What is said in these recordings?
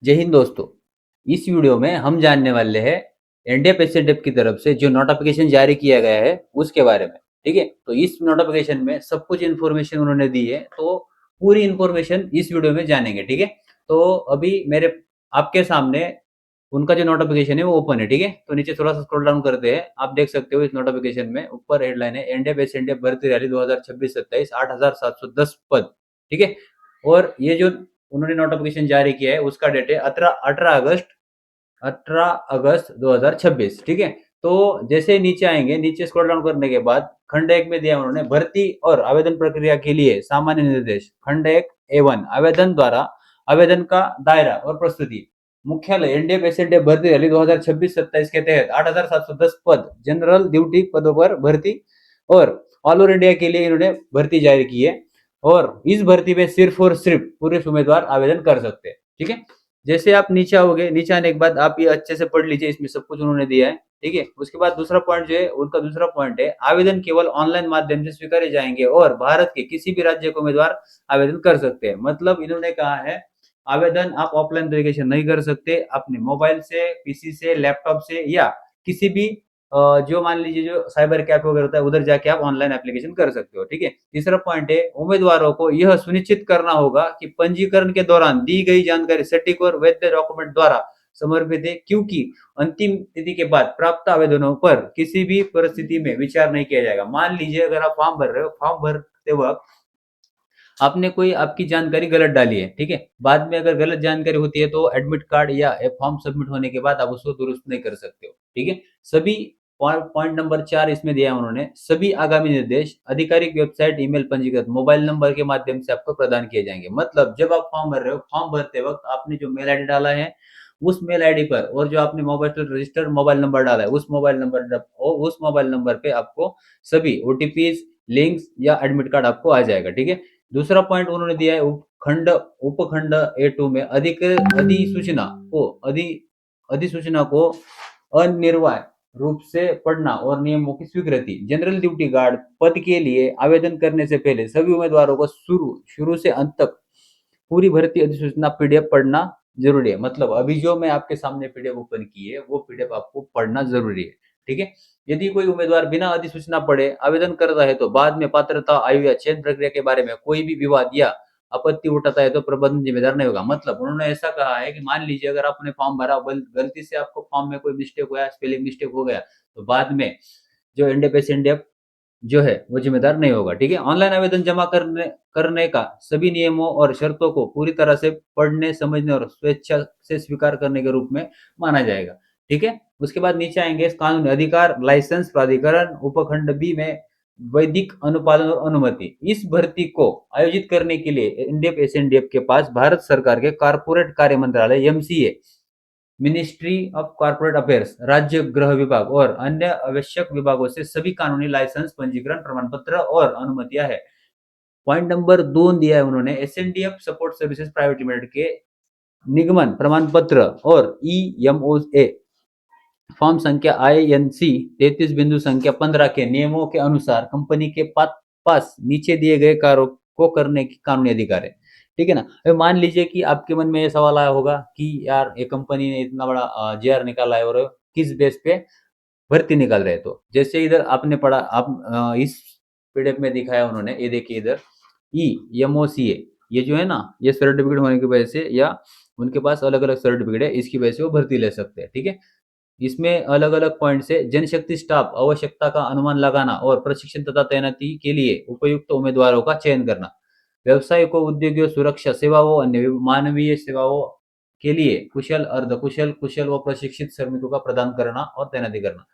जय हिंद दोस्तों। इस वीडियो में हम जानने वाले हैं एनडीएफ एसएनडीएफ की तरफ से जो नोटिफिकेशन जारी किया गया है उसके बारे में। ठीक है, तो इस नोटिफिकेशन में सब कुछ इन्फॉर्मेशन उन्होंने दी है, तो पूरी इन्फॉर्मेशन इस वीडियो में जानेंगे। ठीक है, तो अभी मेरे आपके सामने उनका जो नोटिफिकेशन है वो ओपन है। ठीक है, तो नीचे थोड़ा सा स्क्रॉल डाउन करते हैं, आप देख सकते हो इस नोटिफिकेशन में ऊपर हेडलाइन है एनडीएफ एसएनडीएफ भर्ती रैली 2026-27 8,710 पद। ठीक है, और ये जो उन्होंने नोटिफिकेशन जारी किया है उसका डेट है 18 अगस्त 2026। ठीक है, तो जैसे नीचे आएंगे, नीचे स्क्रॉल डाउन करने के बाद खंड 1 में दिया उन्होंने भर्ती और आवेदन प्रक्रिया के लिए सामान्य निर्देश। खंड 1 A1 आवेदन द्वारा आवेदन का दायरा और प्रस्तुति। मुख्यालय एनडीएफ एसएनडीएफ भर्ती रैली 2026-27 के तहत 8,710 पद जनरल ड्यूटी पदों पर भर्ती और ऑल ओवर इंडिया के लिए इन्होंने भर्ती जारी की है, और इस भर्ती में सिर्फ और सिर्फ पुरुष उम्मीदवार आवेदन कर सकते हैं। ठीक है, जैसे आप नीचे आओगे, नीचे आने के बाद आप ये अच्छे से पढ़ लीजिए, इसमें सब कुछ उन्होंने दिया है। ठीक है, उसके बाद दूसरा पॉइंट जो है उनका दूसरा पॉइंट है आवेदन केवल ऑनलाइन माध्यम से स्वीकारे जाएंगे और भारत के किसी भी राज्य के उम्मीदवार आवेदन कर सकते हैं। मतलब इन्होंने कहा है आवेदन आप ऑफलाइन तरीके से नहीं कर सकते, अपने मोबाइल से, पीसी से, लैपटॉप से या किसी भी जो मान लीजिए जो साइबर कैफे वगैरह होता है उधर जाके आप ऑनलाइन एप्लीकेशन कर सकते हो। ठीक है, तीसरा पॉइंट है उम्मीदवारों को यह सुनिश्चित करना होगा कि पंजीकरण के दौरान दी गई जानकारी सटीक और वैध डॉक्यूमेंट द्वारा समर्पित है, क्योंकि अंतिम तिथि के बाद प्राप्त आवेदनों पर किसी भी परिस्थिति में विचार नहीं किया जाएगा। मान लीजिए अगर आप फॉर्म भर रहे हो, फॉर्म भरते वक्त आपने कोई आपकी जानकारी गलत डाली है, ठीक है, बाद में अगर गलत जानकारी होती है तो एडमिट कार्ड या फॉर्म सबमिट होने के बाद आप उसको दुरुस्त नहीं कर सकते हो। ठीक है, सभी पॉइंट नंबर 4 इसमें दिया है उन्होंने, सभी आगामी निर्देश आधिकारिक वेबसाइट, ईमेल, पंजीकृत मोबाइल नंबर के माध्यम से आपको प्रदान किए जाएंगे। मतलब जब आप फॉर्म भर रहे हो, फॉर्म भरते वक्त आपने जो मेल आईडी डाला है उस मेल आईडी पर, और जो आपने मोबाइल पर रजिस्टर्ड मोबाइल नंबर डाला है उस मोबाइल नंबर पे आपको सभी ओटीपीज, लिंक्स या एडमिट कार्ड आपको आ जाएगा। ठीक है, दूसरा पॉइंट उन्होंने दिया है उपखंड A2 में अधिसूचना को अधिसूचना को अनिर्वाय रूप से पढ़ना और नियमों की स्वीकृति। जनरल ड्यूटी गार्ड पद के लिए आवेदन करने से पहले सभी उम्मीदवारों को शुरू से अंत तक पूरी भर्ती अधिसूचना पीडीएफ पढ़ना जरूरी है। मतलब अभी जो मैं आपके सामने पीडीएफ ओपन की है वो पीडीएफ आपको पढ़ना जरूरी है। ठीक है, यदि कोई उम्मीदवार बिना अधिसूचना पढ़े आवेदन करता है तो बाद में पात्रता, आयु या चयन प्रक्रिया के बारे में कोई भी विवाद या आपत्ति उठाता है तो प्रबंधन जिम्मेदार नहीं होगा। मतलब उन्होंने ऐसा कहा है कि मान लीजिए अगर आपने फॉर्म भरा, गलती से आपको फॉर्म में कोई मिस्टेक हुआ, स्पेलिंग मिस्टेक हो गया, तो बाद में जो एनडीएफ जो है वो जिम्मेदार नहीं होगा। ठीक है, ऑनलाइन आवेदन जमा करने का सभी नियमों और शर्तों को पूरी तरह से पढ़ने, समझने और स्वेच्छा से स्वीकार करने के रूप में माना जाएगा। ठीक है, उसके बाद नीचे आएंगे कानूनी अधिकार, लाइसेंस प्राधिकरण उपखंड बी में वैदिक अनुपालन और अनुमति। इस भर्ती को आयोजित करने के लिए एनडीएफ एसएनडीएफ के पास भारत सरकार के कारपोरेट कार्य मंत्रालय MCA, ministry of corporate affairs, राज्य गृह विभाग और अन्य आवश्यक विभागों से सभी कानूनी लाइसेंस, पंजीकरण प्रमाण पत्र और अनुमतियां है। पॉइंट नंबर 2 दिया है उन्होंने एसएनडीएफ सपोर्ट सर्विसेज प्राइवेट लिमिटेड के निगमन प्रमाण पत्र और ईएमओए फॉर्म संख्या INC 33 बिंदु संख्या 15 के नियमों के अनुसार कंपनी के पास नीचे दिए गए कार्यों को करने की कानूनी अधिकार है। ठीक है ना, अब मान लीजिए कि आपके मन में ये सवाल आया होगा कि यार ये कंपनी ने इतना बड़ा जेआर निकाला है और किस बेस पे भर्ती निकाल रहे हैं। तो जैसे इधर आपने पढ़ा, आप इस पीडीएफ में दिखाया उन्होंने, ये देखिए इधर EMOCA, ये जो है ना, ये सर्टिफिकेट होने की वजह से या उनके पास अलग अलग सर्टिफिकेट है, इसकी वजह से वो भर्ती ले सकते हैं। ठीक है, इसमें अलग अलग पॉइंट से जनशक्ति स्टाफ आवश्यकता का अनुमान लगाना और प्रशिक्षण तथा तैनाती के लिए उपयुक्त उम्मीदवारों का चयन करना, व्यवसायिकों, उद्योगों, सुरक्षा सेवाओं, अन्य मानवीय सेवाओं के लिए कुशल, अर्धकुशल, कुशल व प्रशिक्षित श्रमिकों का प्रदान करना और तैनाती करना।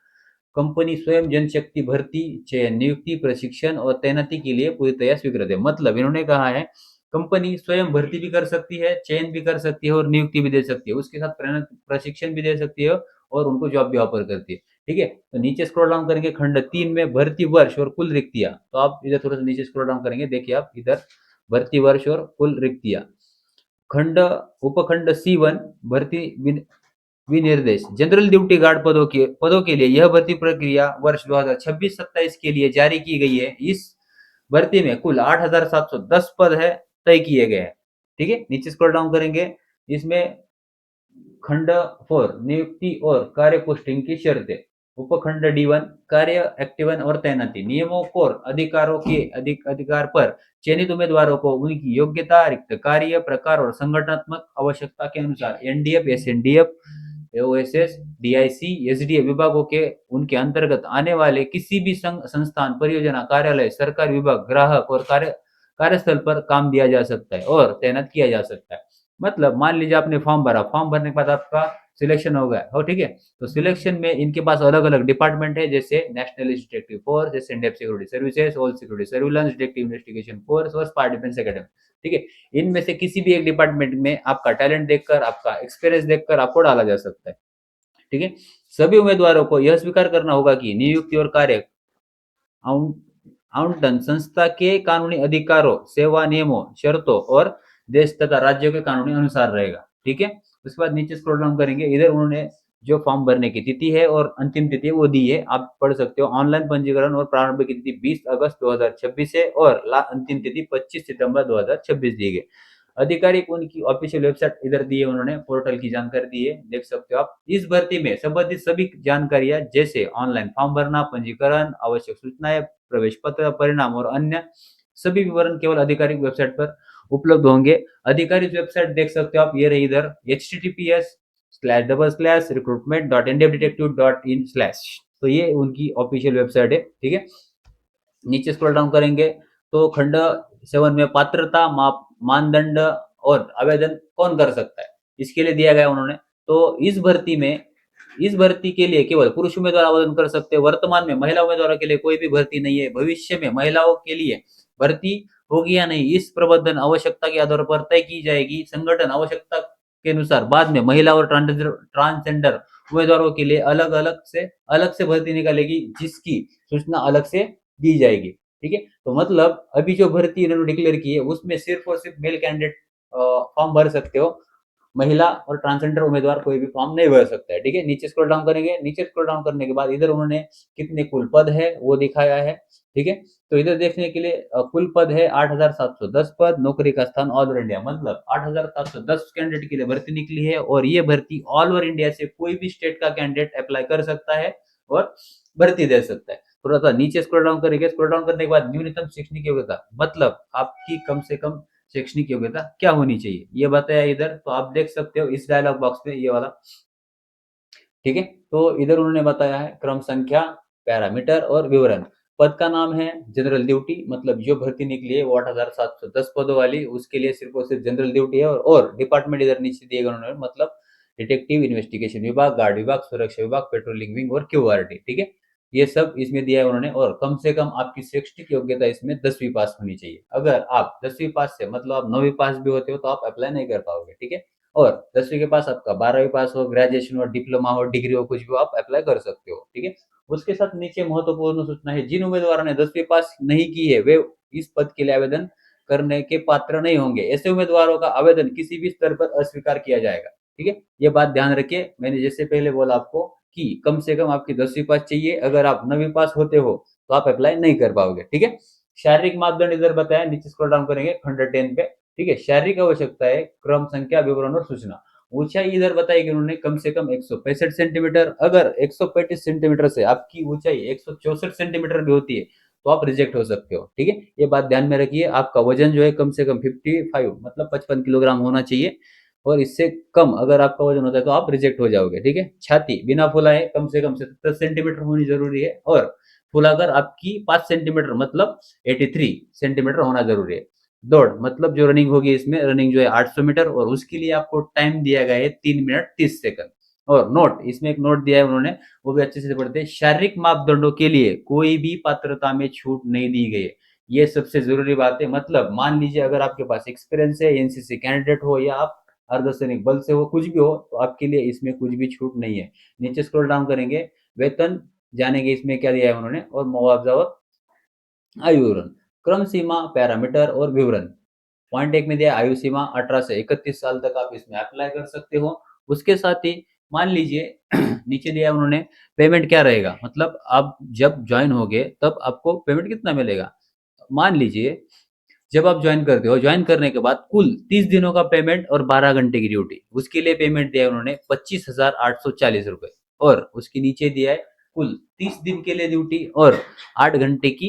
कंपनी स्वयं जनशक्ति भर्ती, चयन, नियुक्ति, प्रशिक्षण और तैनाती के लिए पूरी तरह स्वीकृत है। मतलब इन्होंने कहा है कंपनी स्वयं भर्ती भी कर सकती है, चयन भी कर सकती है और नियुक्ति भी दे सकती है, उसके साथ प्रशिक्षण भी दे सकती है और उनको जॉब भी ऑफर करती है। ठीक है, तो नीचे स्क्रॉल डाउन करेंगे खंड 3 में भर्ती वर्ष और कुल रिक्तियां, तो आप इधर थोड़ा सा नीचे स्क्रॉल डाउन करेंगे, देखिए आप इधर भर्ती वर्ष और कुल रिक्तियां। खंड उपखंड C1 भर्ती विनिर्देश, जनरल ड्यूटी गार्ड पदों के लिए यह भर्ती प्रक्रिया वर्ष 2026-27 के लिए जारी की गई है। इस भर्ती में कुल 8,710 पद है तय किए गए हैं। ठीक है, नीचे स्क्रॉल डाउन करेंगे, इसमें खंड 4 नियुक्ति और कार्य पोस्टिंग की शर्तें। उपखंड D1 कार्य एक्टिवन और तैनाती। नियमों और अधिकारों के अधिकार पर चयनित उम्मीदवारों को उनकी योग्यता, रिक्त कार्य प्रकार और संगठनात्मक आवश्यकता के अनुसार एनडीएफ, एसएनडीएफ, ओएसएस, डीआईसी, एसडीएफ विभागों के उनके अंतर्गत आने वाले किसी भी संघ, संस्थान, परियोजना, कार्यालय, सरकारी विभाग, ग्राहक और कार्यस्थल पर काम दिया जा सकता है और तैनात किया जा सकता है। मतलब मान लीजिए आपने फॉर्म भरा, फॉर्म भरने के बाद आपका सिलेक्शन हो गया हो, ठीक है। तो सिलेक्शन में इनके पास अलग अलग डिपार्टमेंट है, जैसे नेशनल डिटेक्टिव फोर्स, जैसे Indian security services, all security surveillance, detective investigation force और स्पाई डिफेंस एकेडमी, ठीक है। इनमें से किसी भी एक डिपार्टमेंट में आपका टैलेंट देखकर, आपका एक्सपीरियंस देखकर आपको डाला जा सकता है, ठीक है। सभी उम्मीदवारों को यह स्वीकार करना होगा कि नियुक्ति और कार्य आवंटन संस्था के कानूनी अधिकारों, सेवा नियमों, शर्तों और देश तथा राज्यों के कानूनी अनुसार रहेगा, ठीक है। उसके बाद नीचे स्क्रॉल डाउन करेंगे, इधर उन्होंने जो फॉर्म भरने की तिथि है और अंतिम तिथि वो दी है, आप पढ़ सकते हो। ऑनलाइन पंजीकरण और प्रारंभ की तिथि 20 अगस्त 2026 है और अंतिम तिथि 25 सितंबर 2026 दी गई। आधिकारिक उनकी ऑफिशियल वेबसाइट इधर दी है, उन्होंने पोर्टल की जानकारी दी है, देख सकते हो आप। इस भर्ती में संबंधित सभी जानकारियां जैसे ऑनलाइन फॉर्म भरना, पंजीकरण, आवश्यक सूचनाएं, प्रवेश पत्र, परिणाम और अन्य सभी विवरण केवल आधिकारिक वेबसाइट पर उपलब्ध होंगे। आधिकारिक वेबसाइट देख सकते हो आप, ये रही इधर https://recruitment.indianDetective.in/। तो ये उनकी ऑफिशियल वेबसाइट है, ठीक है। नीचे स्क्रॉल डाउन करेंगे तो खंड 7 में पात्रता, मानदंड और आवेदन कौन कर सकता है, इसके लिए दिया गया उन्होंने। तो इस भर्ती के लिए केवल पुरुष उम्मीदवार आवेदन कर सकते हैं। वर्तमान में महिला उम्मीदवारों के लिए कोई भी भर्ती नहीं है। भविष्य में महिलाओं के लिए भर्ती होगी या नहीं, इस प्रबंधन आवश्यकता के आधार पर तय की जाएगी। संगठन आवश्यकता के अनुसार बाद में महिला और ट्रांसजेंडर उम्मीदवारों के लिए अलग से भर्ती निकालेगी, जिसकी सूचना अलग से दी जाएगी, ठीक है। तो मतलब अभी जो भर्ती इन्होंने डिक्लेयर की है उसमें सिर्फ और सिर्फ मेल कैंडिडेट फॉर्म भर सकते हो, महिला और ट्रांसजेंडर उम्मीदवार कोई भी फॉर्म नहीं भर सकता है, ठीक है। नीचे स्क्रॉल डाउन करेंगे, नीचे स्क्रॉल डाउन करने के बाद इधर उन्होंने कितने कुल पद है वो दिखाया है, ठीक है। तो इधर देखने के लिए कुल पद है 8710 पद, नौकरी का स्थान ऑल ओवर इंडिया, मतलब 8710 कैंडिडेट के लिए भर्ती निकली है और ये भर्ती ऑल ओवर इंडिया से कोई भी स्टेट का कैंडिडेट अप्लाई कर सकता है और भर्ती दे सकता है। थोड़ा सा नीचे स्क्रॉल डाउन करेंगे, स्क्रॉल डाउन करने के बाद न्यूनतम शैक्षणिक योग्यता, मतलब आपकी कम से कम शैक्षणिक योग्यता क्या होनी चाहिए ये बताया इधर। तो आप देख सकते हो इस डायलॉग बॉक्स में ये वाला, ठीक है। तो इधर उन्होंने बताया है क्रम संख्या, पैरामीटर और विवरण। पद का नाम है जनरल ड्यूटी, मतलब जो भर्ती निकली है वो 8710 पदों वाली, उसके लिए सिर्फ और सिर्फ जनरल ड्यूटी है। और डिपार्टमेंट इधर नीचे दिए गए उन्होंने, मतलब डिटेक्टिव इन्वेस्टिगेशन विभाग, गार्ड विभाग, सुरक्षा विभाग, पेट्रोलिंग विंग और क्यूआरटी, ठीक है। ये सब इसमें दिया है उन्होंने। और कम से कम आपकी शैक्षणिक योग्यता इसमें 10वीं पास होनी चाहिए। अगर आप 10वीं पास से, मतलब आप 9वीं पास भी होते हो तो आप अप्लाई नहीं कर पाओगे, ठीक है। और 10वीं के पास आपका 12वीं पास हो, ग्रेजुएशन हो, डिप्लोमा हो, डिग्री हो, कुछ भी हो, आप अप्लाई कर सकते हो, ठीक है। उसके साथ नीचे महत्वपूर्ण सूचना है, जिन उम्मीदवारों ने 10वीं पास नहीं की है वे इस पद के लिए आवेदन करने के पात्र नहीं होंगे। ऐसे उम्मीदवारों का आवेदन किसी भी स्तर पर अस्वीकार किया जाएगा, ठीक है। ये बात ध्यान रखिए, मैंने जैसे पहले बोला आपको कि कम से कम आपकी 10वीं पास चाहिए, अगर आप 9वीं पास होते हो तो आप अप्लाई नहीं कर पाओगे, ठीक है। शारीरिक मापदंड इधर बताया, नीचे स्क्रॉल डाउन करेंगे खंड 10 पे, ठीक है। शारीरिक आवश्यकता है क्रम संख्या, विवरण और सूचना। ऊंचाई इधर बताई कि उन्होंने कम से कम 165 सेंटीमीटर, अगर 135 सेंटीमीटर से आपकी ऊंचाई 164 सेंटीमीटर भी होती है तो आप रिजेक्ट हो सकते हो, ठीक है। ये बात ध्यान में रखिए। आपका वजन जो है कम से कम 55, मतलब 55 किलोग्राम होना चाहिए, और इससे कम अगर आपका वजन होता है तो आप रिजेक्ट हो जाओगे, ठीक है। छाती बिना फुलाए कम से कम 77 सेंटीमीटर होनी जरूरी है, और फुलाकर आपकी 5 सेंटीमीटर, मतलब 83 सेंटीमीटर होना जरूरी है। दौड़, मतलब जो रनिंग होगी इसमें, रनिंग जो है 800 मीटर, और उसके लिए आपको टाइम दिया गया है 3 मिनट 30 सेकंड। और नोट, इसमें एक नोट दिया है उन्होंने, वो भी अच्छे से पढ़ते हैं। शारीरिक मापदंडों के लिए कोई भी पात्रता में छूट नहीं दी गई है, ये सबसे जरूरी बात है। मतलब मान लीजिए अगर आपके पास एक्सपीरियंस है, एनसीसी कैंडिडेट हो या आप अर्धसैनिक बल से हो, कुछ भी हो, तो आपके लिए इसमें कुछ भी छूट नहीं है। नीचे स्क्रॉल डाउन करेंगे, वेतन जानेंगे इसमें क्या दिया है उन्होंने, और मुआवजा और आयु विवरण, क्रम सीमा, पैरामीटर और विवरण। पॉइंट 1 में दिया आयु सीमा 18 से 31 साल तक आप इसमें अप्लाई कर सकते हो। उसके साथ ही मान लीजिए नीचे दिया है उन्होंने पेमेंट क्या रहेगा, मतलब आप जब ज्वाइन होगे तब आपको पेमेंट कितना मिलेगा। मान लीजिए जब आप ज्वाइन करते हो, ज्वाइन करने के बाद कुल 30 दिनों का पेमेंट और 12 घंटे की ड्यूटी, उसके लिए पेमेंट दिया है उन्होंने 25,840 रुपए। और उसके नीचे दिया है कुल 30 दिन के लिए ड्यूटी और 8 घंटे की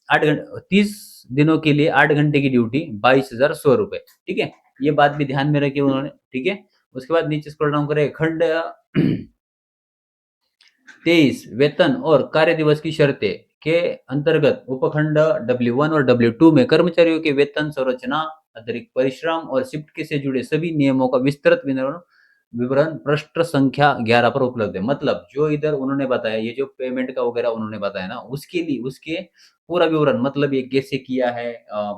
30 दिनों के लिए 8 घंटे की ड्यूटी 22,100 रुपए। ठीक है, ये बात भी ध्यान में रखी उन्होंने। ठीक है, उसके बाद नीचे स्क्रॉल डाउन करें, खंड 23 वेतन और कार्य दिवस की शर्तें के अंतर्गत उपखंड W1 और W2 में कर्मचारियों के वेतन संरचना, अतिरिक्त परिश्रम और शिफ्ट के से जुड़े सभी नियमों का विस्तृत विवरण विवरण पृष्ठ संख्या 11 पर उपलब्ध है। मतलब जो इधर उन्होंने बताया, ये जो पेमेंट का वगैरह उन्होंने बताया ना, उसके लिए उसके पूरा विवरण, मतलब ये कैसे किया है,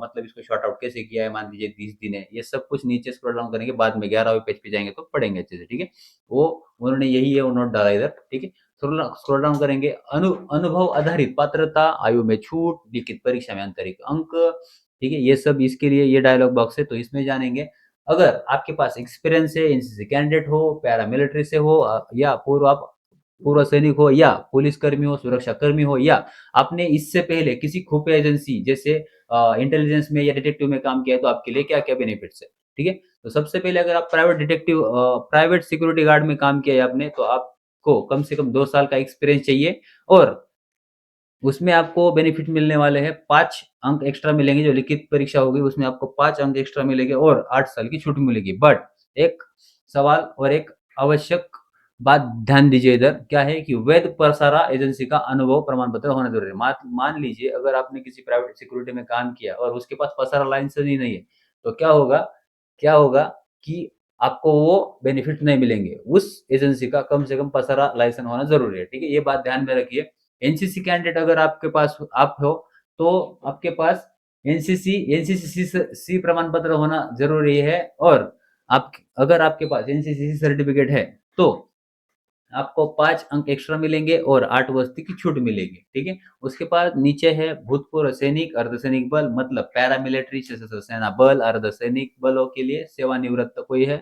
मतलब इसको शॉर्ट आउट कैसे किया है, मान लीजिए 30 दिन है, ये सब कुछ नीचे स्क्रॉल डाउन करेंगे, बाद में 11वें पेज पे जाएंगे तो पढ़ेंगे अच्छे से। ठीक है, वो उन्होंने यही है वो नोट डाला इधर। ठीक है, स्क्रॉल डाउन करेंगे, अनुभव आधारित पात्रता, आयु में छूट, लिखित परीक्षा में आंतरिक अंक। ठीक है, ये सब इसके लिए ये डायलॉग बॉक्स है, तो इसमें जानेंगे। अगर आपके पास एक्सपीरियंस है, एनसीसी कैंडिडेट हो, पैरामिलिट्री से हो, या पूर्व सैनिक हो, या पुलिस कर्मी हो, सुरक्षा कर्मी हो, या आपने इससे पहले किसी खुफिया एजेंसी जैसे इंटेलिजेंस में या डिटेक्टिव में काम किया है, तो आपके लिए क्या क्या बेनिफिट्स है। ठीक है, तो सबसे पहले अगर आप प्राइवेट सिक्योरिटी गार्ड में काम किया है आपने, तो आपको कम से कम 2 साल का एक्सपीरियंस चाहिए। और उसमें आपको बेनिफिट मिलने वाले हैं, 5 अंक एक्स्ट्रा मिलेंगे, जो लिखित परीक्षा होगी उसमें आपको 5 अंक एक्स्ट्रा मिलेंगे और 8 साल की छूट मिलेगी। बट एक सवाल और एक आवश्यक बात ध्यान दीजिए इधर, क्या है कि वैध प्रसारा एजेंसी का अनुभव प्रमाण पत्र होना जरूरी है। मान लीजिए अगर आपने किसी प्राइवेट सिक्योरिटी में काम किया और उसके पास प्रसारा लाइसेंस ही नहीं है, तो क्या होगा कि आपको वो बेनिफिट नहीं मिलेंगे। उस एजेंसी का कम से कम प्रसारा लाइसेंस होना जरूरी है। ठीक है, ये बात ध्यान में रखिए। एनसीसी कैंडिडेट अगर आपके पास आप हो, तो आपके पास एनसीसी सी प्रमाण पत्र होना जरूरी है। और आप अगर आपके पास एनसीसी सर्टिफिकेट है, तो आपको 5 अंक एक्स्ट्रा मिलेंगे और 8 वर्ष की छूट मिलेगी। ठीक है, उसके बाद नीचे है भूतपूर्व सैनिक, अर्धसैनिक बल, मतलब पैरामिलिट्री, सशस्त्र सेना बल, अर्धसैनिक बलों के लिए सेवानिवृत्त कोई है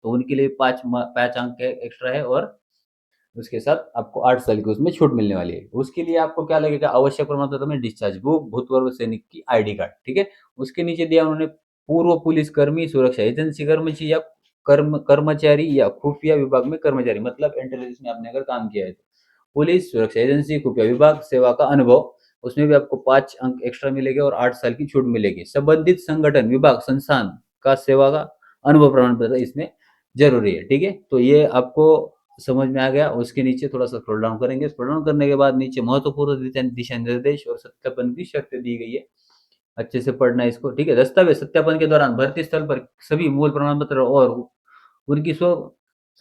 तो उनके लिए 5 अंक एक्स्ट्रा है। और उसके साथ आपको 8 साल की उसमें छूट मिलने वाली है। उसके लिए आपको क्या लगेगा, आवश्यक प्रमाण पत्र में डिस्चार्ज बुक, भूतपूर्व सैनिक की आईडी कार्ड। ठीक है, उसके नीचे दिया उन्होंने पूर्व पुलिस कर्मी, सुरक्षा एजेंसी कर्मचारी या कर्मचारी या खुफिया विभाग में कर्मचारी, मतलब इंटेलिजेंस में आपने अगर काम किया है तो पुलिस, सुरक्षा एजेंसी, खुफिया विभाग सेवा का अनुभव, उसमें भी आपको 5 अंक एक्स्ट्रा मिलेंगे और 8 साल की छूट मिलेगी। संबंधित संगठन, विभाग, संस्थान का सेवा का अनुभव प्रमाण पत्र इसमें जरूरी है। ठीक है, तो ये आपको समझ में आ गया। उसके नीचे थोड़ा सा स्क्रॉल डाउन करेंगे, स्क्रॉल डाउन करने के बाद नीचे महत्वपूर्ण दिशा निर्देश और सत्यापन की शर्तें दी गई है, अच्छे से पढ़ना है इसको। ठीक है, दस्तावेज सत्यापन के दौरान भर्ती स्थल पर सभी मूल प्रमाण पत्र और उनकी स्व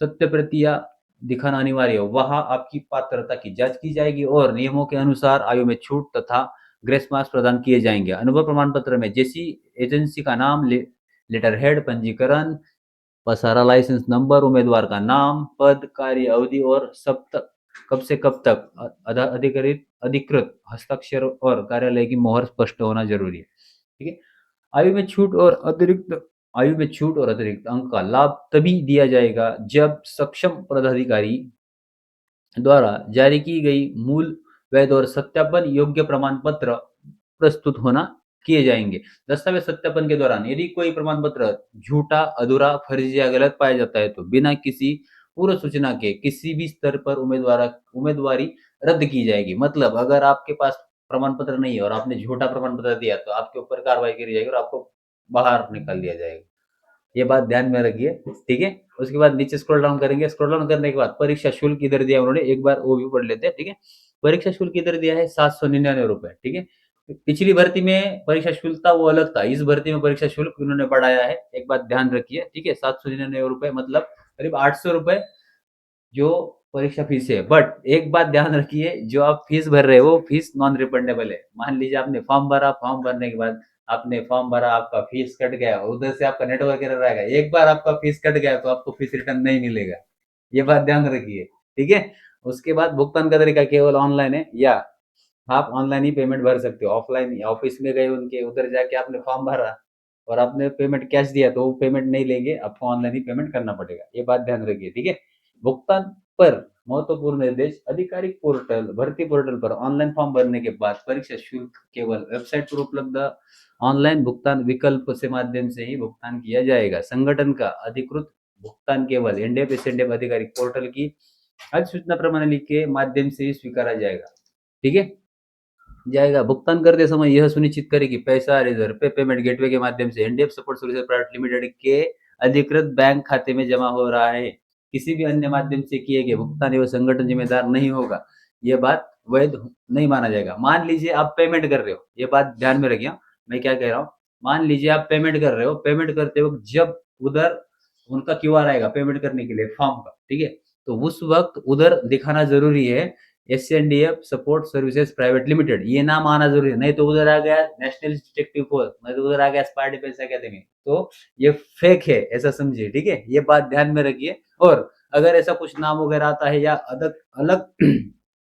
सत्य प्रतियां दिखाना अनिवार्य है। वहां आपकी पात्रता की जांच की जाएगी और नियमों के अनुसार आयु में छूट तथा ग्रेस मार्क्स प्रदान किए जाएंगे। अनुभव प्रमाण पत्र में जैसी एजेंसी का नाम, लेटर हेड, पंजीकरण, पसारा लाइसेंस नंबर, उम्मीदवार का नाम, पद, कार्य अवधि और सब तक कब से कब तक अधिकृत हस्ताक्षर और कार्यालय की मोहर स्पष्ट होना जरूरी है। ठीक है, आयु में छूट और अतिरिक्त आयु में छूट और अतिरिक्त अंक का लाभ तभी दिया जाएगा जब सक्षम पदाधिकारी द्वारा जारी की गई मूल, वैध और सत्यापन योग्य प्रमाण पत्र प्रस्तुत होना किए जाएंगे। दस्तावेज सत्यापन के दौरान यदि कोई प्रमाण पत्र झूठा, अधूरा, फर्जी या गलत पाया जाता है, तो बिना किसी पूर्व सूचना के किसी भी स्तर पर उम्मीदवारी रद्द की जाएगी। मतलब अगर आपके पास प्रमाण पत्र नहीं है और आपने झूठा प्रमाण पत्र दिया, तो आपके ऊपर कार्रवाई करी जाएगी और आपको बाहर निकाल दिया जाएगा। ये बात ध्यान में रखिए। ठीक है, उसके बाद नीचे स्क्रॉल डाउन करेंगे, स्क्रॉल डाउन करने के बाद परीक्षा शुल्क इधर दिया उन्होंने, एक बार वो भी पढ़ लेते हैं। ठीक है, परीक्षा शुल्क इधर दिया है 799 रुपए। ठीक है, पिछली भर्ती में परीक्षा शुल्क था वो अलग था, इस भर्ती में परीक्षा शुल्क उन्होंने बढ़ाया है, एक बात ध्यान रखिए। ठीक है, 799 रुपए मतलब करीब 800 रुपए जो परीक्षा फीस है। बट एक बात ध्यान रखिए, जो आप फीस भर रहे हो वो फीस नॉन रिफंडेबल है। मान लीजिए आपने फॉर्म भरा, फॉर्म भरने के बाद आपने फॉर्म भरा, आपका फीस कट गया, उधर से आपका नेटवर्क एरर आएगा, एक बार आपका फीस कट गया तो आपको फीस रिटर्न नहीं मिलेगा। ये बात ध्यान रखिए। ठीक है, उसके बाद भुगतान का तरीका केवल ऑनलाइन है, या आप ऑनलाइन ही पेमेंट भर सकते हो। ऑफलाइन ऑफिस में गए उनके, उधर जाके आपने फॉर्म भरा और आपने पेमेंट कैश दिया, तो वो पेमेंट नहीं लेंगे, आपको ऑनलाइन ही पेमेंट करना पड़ेगा। ये बात ध्यान रखिए। ठीक है, भुगतान पर महत्वपूर्ण निर्देश, आधिकारिक पोर्टल, भर्ती पोर्टल पर ऑनलाइन फॉर्म भरने के बाद परीक्षा शुल्क केवल वेबसाइट पर उपलब्ध ऑनलाइन भुगतान विकल्प से माध्यम से ही भुगतान किया जाएगा। संगठन का अधिकृत भुगतान केवल एनडीएफ एसएनडीएफ आधिकारिक पोर्टल की अधिसूचना प्रणाली के माध्यम से ही स्वीकारा जाएगा। ठीक है, जाएगा। भुगतान करते समय यह सुनिश्चित करें कि पैसा रिजर्व पे पेमेंट गेटवे के माध्यम से NDF support services private limited के अधिकृत बैंक खाते में जमा हो रहा है। किसी भी अन्य माध्यम से किए गए भुगतान एवं संगठन जिम्मेदार नहीं होगा। यह बात वैध नहीं माना जाएगा। मान लीजिए आप पेमेंट कर रहे हो, ये बात ध्यान में रखिए मैं क्या कह रहा हूँ। मान लीजिए आप पेमेंट कर रहे हो, पेमेंट करते वक्त जब उधर उनका क्यूआर आएगा पेमेंट करने के लिए फॉर्म का, ठीक है, तो उस वक्त उधर दिखाना जरूरी है एसएनडीएफ सपोर्ट सर्विसेज प्राइवेट लिमिटेड, ये नाम आना जरूरी है। नहीं तो उधर आ गया नेशनल डिटेक्टिव फोर्स, नहीं तो उधर आ गया स्पाई डिफेंस अकेडमी, तो ये फेक है, ऐसा समझिए। ठीक है, ये बात ध्यान में रखिए। और अगर ऐसा कुछ नाम वगैरह आता है या अलग अलग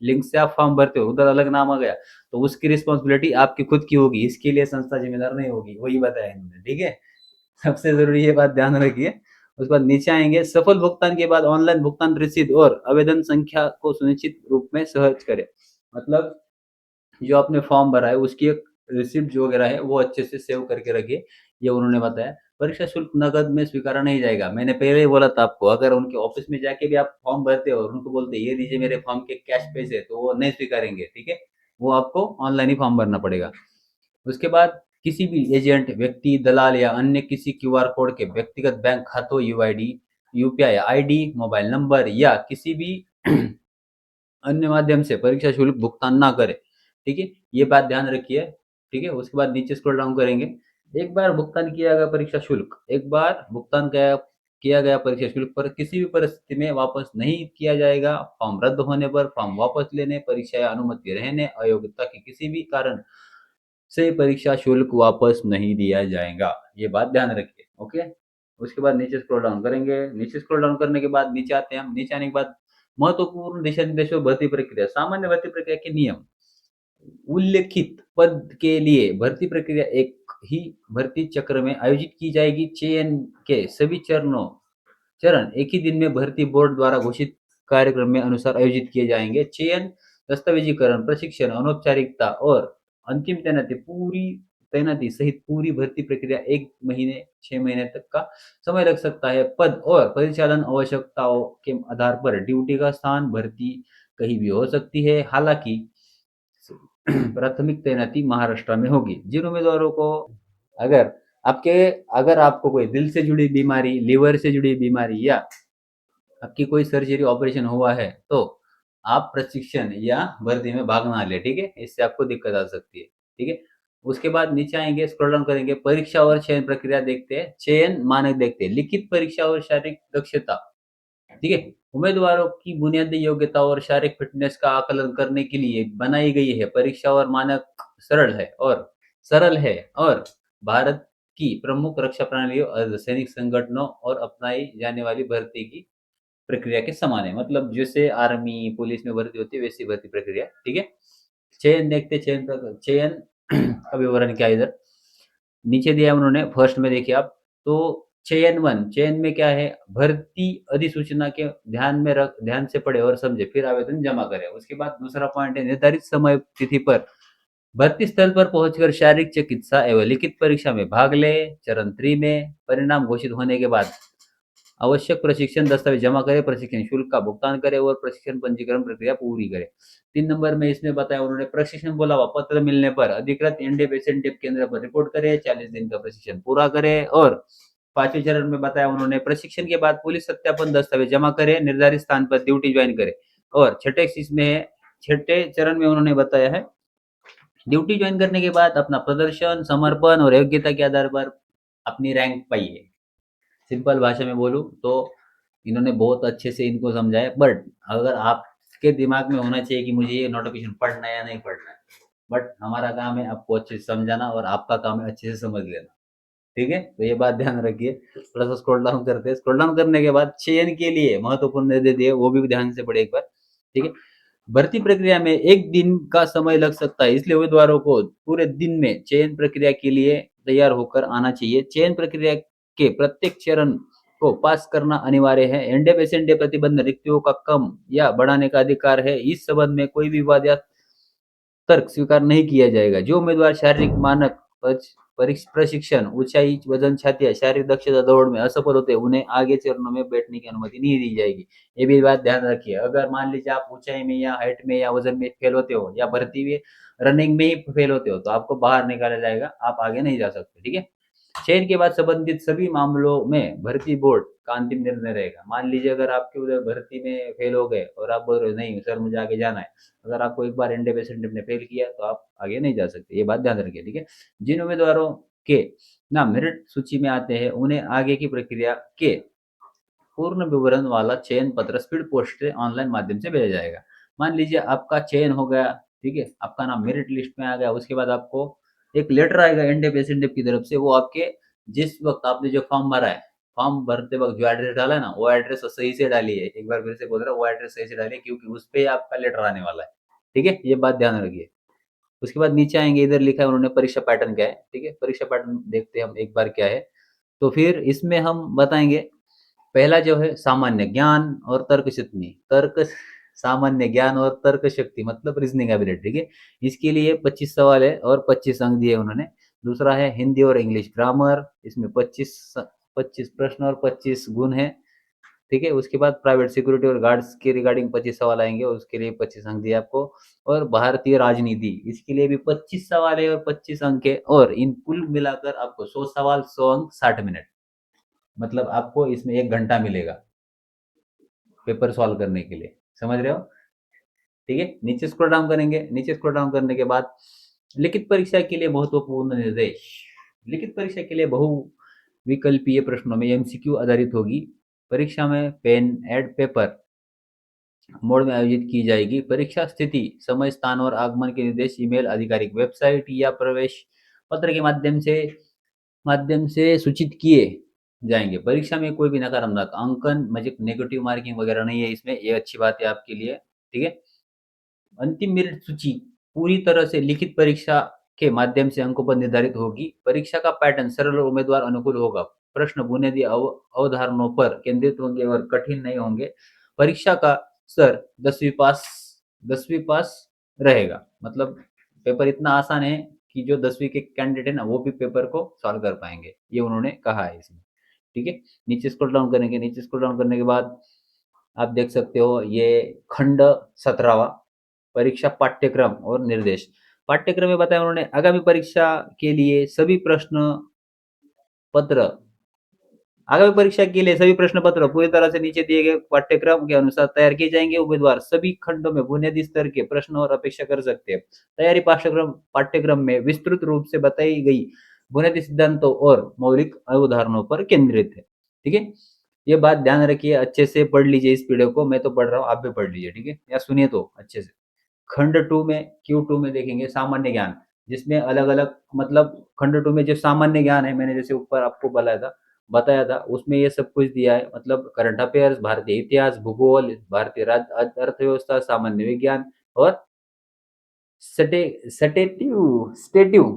लिंक से आप फॉर्म भरते हो, उधर अलग नाम आ गया, तो उसकी रिस्पॉन्सिबिलिटी आपकी खुद की होगी, इसके लिए संस्था जिम्मेदार नहीं होगी। वही बताया इन्होंने। ठीक है, सबसे जरूरी ये बात ध्यान रखिए। उसके बाद नीचे आएंगे, सफल भुगतान के बाद ऑनलाइन भुगतान रसीद और आवेदन संख्या को सुनिश्चित रूप में सहज करें। मतलब जो आपने फॉर्म भरा है उसकी एक रिसिप्ट जो वगैरह है वो अच्छे से सेव करके रखिए, ये उन्होंने बताया। परीक्षा शुल्क नकद में स्वीकारा नहीं जाएगा। मैंने पहले ही बोला था आपको, अगर उनके ऑफिस में जाके भी आप फॉर्म भरते हो और उनको बोलते ये दीजिए मेरे फॉर्म के कैश पैसे, तो वो नहीं स्वीकारेंगे। ठीक है, वो आपको ऑनलाइन ही फॉर्म भरना पड़ेगा। उसके बाद किसी भी एजेंट, व्यक्ति, दलाल या अन्य किसी क्यूआर कोड के व्यक्तिगत बैंक खातों, UID, UPI ID, mobile number या किसी भी अन्य माध्यम से परीक्षा शुल्क भुगतान ना करें। ठीक है, ये बात ध्यान रखिए। ठीक है, उसके बाद नीचे स्क्रॉल डाउन करेंगे। एक बार भुगतान किया गया परीक्षा शुल्क, एक बार भुगतान किया गया परीक्षा शुल्क पर किसी भी परिस्थिति में वापस नहीं किया जाएगा। फॉर्म रद्द होने पर, फॉर्म वापस लेने, परीक्षा या अनुमति रहने, अयोग्यता के किसी भी कारण से परीक्षा शुल्क वापस नहीं दिया जाएगा। ये बात ध्यान रखिए। ओके, उसके बाद नीचे स्क्रॉल डाउन करेंगे। नीचे स्क्रॉल डाउन करने के बाद नीचे आते हैं हम। नीचे आने के बाद महत्वपूर्ण दिशा निर्देशों, भर्ती प्रक्रिया, सामान्य भर्ती प्रक्रिया के नियम। उल्लेखित पद के लिए भर्ती प्रक्रिया एक ही भर्ती चक्र में आयोजित की जाएगी। चयन के सभी चरण एक ही दिन में भर्ती बोर्ड द्वारा घोषित कार्यक्रम में अनुसार आयोजित किए जाएंगे। चयन, दस्तावेजीकरण, प्रशिक्षण, अनौपचारिकता और अंतिम तैनाती सहित पूरी भर्ती प्रक्रिया 1 महीने 6 महीने तक का समय लग सकता है। पद और परिचालन आवश्यकताओं के आधार पर ड्यूटी का स्थान, भर्ती कहीं भी हो सकती है। हालांकि प्राथमिक तैनाती महाराष्ट्र में होगी। जिन उम्मीदवारों को अगर अगर आपको कोई दिल से जुड़ी बीमारी, लिवर से जुड़ी बीमारी या आपकी कोई सर्जरी ऑपरेशन हुआ है, तो आप प्रशिक्षण या भर्ती में भाग ना ले। ठीक है, इससे आपको दिक्कत आ सकती है। ठीक है, उसके बाद नीचे आएंगे, स्क्रॉल डाउन करेंगे। परीक्षा और चयन प्रक्रिया देखते हैं, चयन मानक देखते हैं। लिखित परीक्षा और शारीरिक दक्षता। ठीक है, उम्मीदवारों की बुनियादी योग्यता और शारीरिक फिटनेस का आकलन करने के लिए बनाई गई है। परीक्षा और मानक सरल है और भारत की प्रमुख रक्षा प्रणालियों, अर्धसैनिक संगठनों और अपनाई जाने वाली भर्ती की प्रक्रिया के समान है। मतलब जैसे आर्मी, पुलिस में भर्ती होती है, वैसी भर्ती प्रक्रिया। ठीक है, चयन देखते, चयन का विवरण क्या है इधर नीचे दिया उन्होंने। फर्स्ट में देखिए आप, तो चयन में क्या है, भर्ती अधिसूचना के ध्यान से पढ़े और समझे, फिर आवेदन जमा करें। उसके बाद दूसरा पॉइंट है, निर्धारित समय तिथि पर भर्ती स्थल पर पहुंचकर शारीरिक चिकित्सा एवं लिखित परीक्षा में भाग ले। चरण 3 में परिणाम घोषित होने के बाद आवश्यक प्रशिक्षण दस्तावेज जमा करें, प्रशिक्षण शुल्क का भुगतान करें और प्रशिक्षण पंजीकरण प्रक्रिया पूरी करें। 3 नंबर में इसमें बताया उन्होंने, प्रशिक्षण बुलावा पत्र मिलने पर अधिकृत एनडीएफ एसएनडीएफ केंद्र पर रिपोर्ट करें, 40 दिन का प्रशिक्षण पूरा करें। और 5वें चरण में बताया उन्होंने, प्रशिक्षण के बाद पुलिस सत्यापन दस्तावेज जमा करें, निर्धारित स्थान पर ड्यूटी ज्वाइन करें। और छठे चरण में उन्होंने बताया है, ड्यूटी ज्वाइन करने के बाद अपना प्रदर्शन, समर्पण और योग्यता के आधार पर अपनी रैंक पाइए। सिंपल भाषा में बोलूँ तो इन्होंने बहुत अच्छे से इनको समझाया। बट अगर आपके दिमाग में होना चाहिए कि मुझे ये नोटिफिकेशन पढ़ना है या नहीं पढ़ना है, बट हमारा काम है आपको अच्छे से समझाना और आपका काम है अच्छे से समझ लेना। ठीक है, तो ये बात ध्यान रखिए। थोड़ा सा स्क्रॉल डाउन करते हैं। स्क्रॉल डाउन करने के बाद चयन के लिए महत्वपूर्ण निर्देश दिए, वो भी ध्यान से पढ़े एक बार। ठीक है, भर्ती प्रक्रिया में 1 दिन का समय लग सकता है, इसलिए उम्मीदवारों को पूरे दिन में चयन प्रक्रिया के लिए तैयार होकर आना चाहिए। चयन प्रक्रिया के प्रत्येक चरण को पास करना अनिवार्य है। एनडीए पेशेंट प्रतिबंध रिक्तियों का कम या बढ़ाने का अधिकार है। इस संबंध में कोई भी विवाद या तर्क स्वीकार नहीं किया जाएगा। जो उम्मीदवार शारीरिक मानक प्रशिक्षण, ऊंचाई, वजन, छाती, शारीरिक दक्षता दौड़ में असफल होते हैं, उन्हें आगे चरणों में बैठने की अनुमति नहीं दी जाएगी। ये भी बात ध्यान रखिए। अगर मान लीजिए आप ऊंचाई में या हाइट में या वजन में फेल होते हो या भर्ती में रनिंग में ही फेल होते हो तो आपको बाहर निकाला जाएगा, आप आगे नहीं जा सकते। ठीक है। चयन के बाद संबंधित सभी मामलों में भर्ती बोर्ड का अंतिम निर्णय रहेगा। मान लीजिए अगर आपके उधर भर्ती में फेल हो गए और आप बोल रहे हो नहीं सर मुझे आगे जाना है, अगर आपको एक बार एनडीए पेशेंट ने फेल किया तो आप आगे नहीं जा सकते। ये बात ध्यान रखिए। ठीक है। जिन उम्मीदवारों के नाम मेरिट सूची में आते हैं उन्हें आगे की प्रक्रिया के पूर्ण विवरण वाला चयन पत्र स्पीड पोस्ट से ऑनलाइन माध्यम से भेजा जाएगा। मान लीजिए आपका चयन हो गया, ठीक है, आपका नाम मेरिट लिस्ट में आ गया, उसके बाद आपको एक लेटर आएगा एनडीए पेशेंट की तरफ से। वो आपके जिस वक्त आपने जो फॉर्म भरा है, फॉर्म भरते वक्त जो एड्रेस डाला है ना, वो एड्रेस सही से डालिए। एक बार फिर से बोल रहा हूँ, वो एड्रेस सही से डालिए क्योंकि उस पर आपका लेटर आने वाला है। ठीक है, ये बात ध्यान रखिए। उसके बाद नीचे आएंगे, इधर लिखा है उन्होंने परीक्षा पैटर्न क्या है। ठीक है, परीक्षा पैटर्न देखते हैं हम एक बार क्या है। तो फिर इसमें हम बताएंगे, पहला जो है सामान्य ज्ञान और तर्क शक्ति, सामान्य ज्ञान और तर्क शक्ति मतलब रीजनिंग एबिलिटी। ठीक है, इसके लिए 25 सवाल है और 25 अंक दिए उन्होंने। दूसरा है हिंदी और इंग्लिश ग्रामर, इसमें 25 प्रश्न और 25 गुण है। ठीक है, उसके बाद प्राइवेट सिक्योरिटी और गार्ड्स के रिगार्डिंग 25 सवाल आएंगे, उसके लिए 25 अंक दिए आपको। और भारतीय राजनीति, इसके लिए भी 25 सवाल है और 25 अंक है। और इन कुल मिलाकर आपको 100 सवाल 100 अंक 60 मिनट, मतलब आपको इसमें 1 घंटा मिलेगा पेपर सॉल्व करने के लिए। समझ रहे हो? ठीक है, नीचे स्क्रॉल डाउन करेंगे। नीचे स्क्रॉल डाउन करने के बाद लिखित परीक्षा के लिए महत्वपूर्ण निर्देश। लिखित परीक्षा के लिए बहु विकल्पीय प्रश्नों में एमसीक्यू आधारित होगी। परीक्षा में पेन एड पेपर मोड में आयोजित की जाएगी। परीक्षा स्थिति, समय, स्थान और आगमन के निर्देश ईमेल, आधिकारिक वेबसाइट या प्रवेश पत्र के माध्यम से सूचित किए जाएंगे। परीक्षा में कोई भी नकारात्मक अंकन, नेगेटिव मार्किंग वगैरह नहीं है इसमें, ये अच्छी बात है आपके लिए। ठीक है। अंतिम मेरिट सूची पूरी तरह से लिखित परीक्षा के माध्यम से अंकों पर निर्धारित होगी। परीक्षा का पैटर्न सरल और उम्मीदवार अनुकूल होगा। प्रश्न बुनियादी अवधारणाओं पर केंद्रित होंगे और कठिन नहीं होंगे। परीक्षा का स्तर 10वीं पास रहेगा। मतलब पेपर इतना आसान है कि जो 10वीं के कैंडिडेट है ना वो भी पेपर को सॉल्व कर पाएंगे, ये उन्होंने कहा है इसमें। ठीक है, नीचे स्क्रॉल डाउन करेंगे। नीचे स्क्रॉल डाउन करने के बाद आप देख सकते हो ये खंड 17वां, परीक्षा पाठ्यक्रम और निर्देश। पाठ्यक्रम में बताया उन्होंने, आगामी परीक्षा के लिए सभी प्रश्न पत्र आगामी परीक्षा के लिए सभी प्रश्न पत्र पूरी तरह से नीचे दिए गए पाठ्यक्रम के अनुसार तैयार किए जाएंगे। उम्मीदवार सभी खंडों में बुनियादी स्तर के प्रश्न और अपेक्षा कर सकते हैं। तैयारी पाठ्यक्रम में विस्तृत रूप से बताई गई बुनियादी सिद्धांतों और मौलिक अवधारणाओं पर केंद्रित है। ठीक है, ये बात ध्यान रखिए, अच्छे से पढ़ लीजिए इस वीडियो को। मैं तो पढ़ रहा हूँ, आप भी पढ़ लीजिए। ठीक है, या सुनिए तो अच्छे से। खंड 2 में Q2 में देखेंगे सामान्य ज्ञान, जिसमें अलग अलग मतलब खंड 2 में जो सामान्य ज्ञान है, मैंने जैसे ऊपर आपको बताया था उसमें ये सब कुछ दिया है। मतलब करंट अफेयर्स, भारतीय इतिहास, भूगोल, भारतीय अर्थव्यवस्था, सामान्य विज्ञान और stative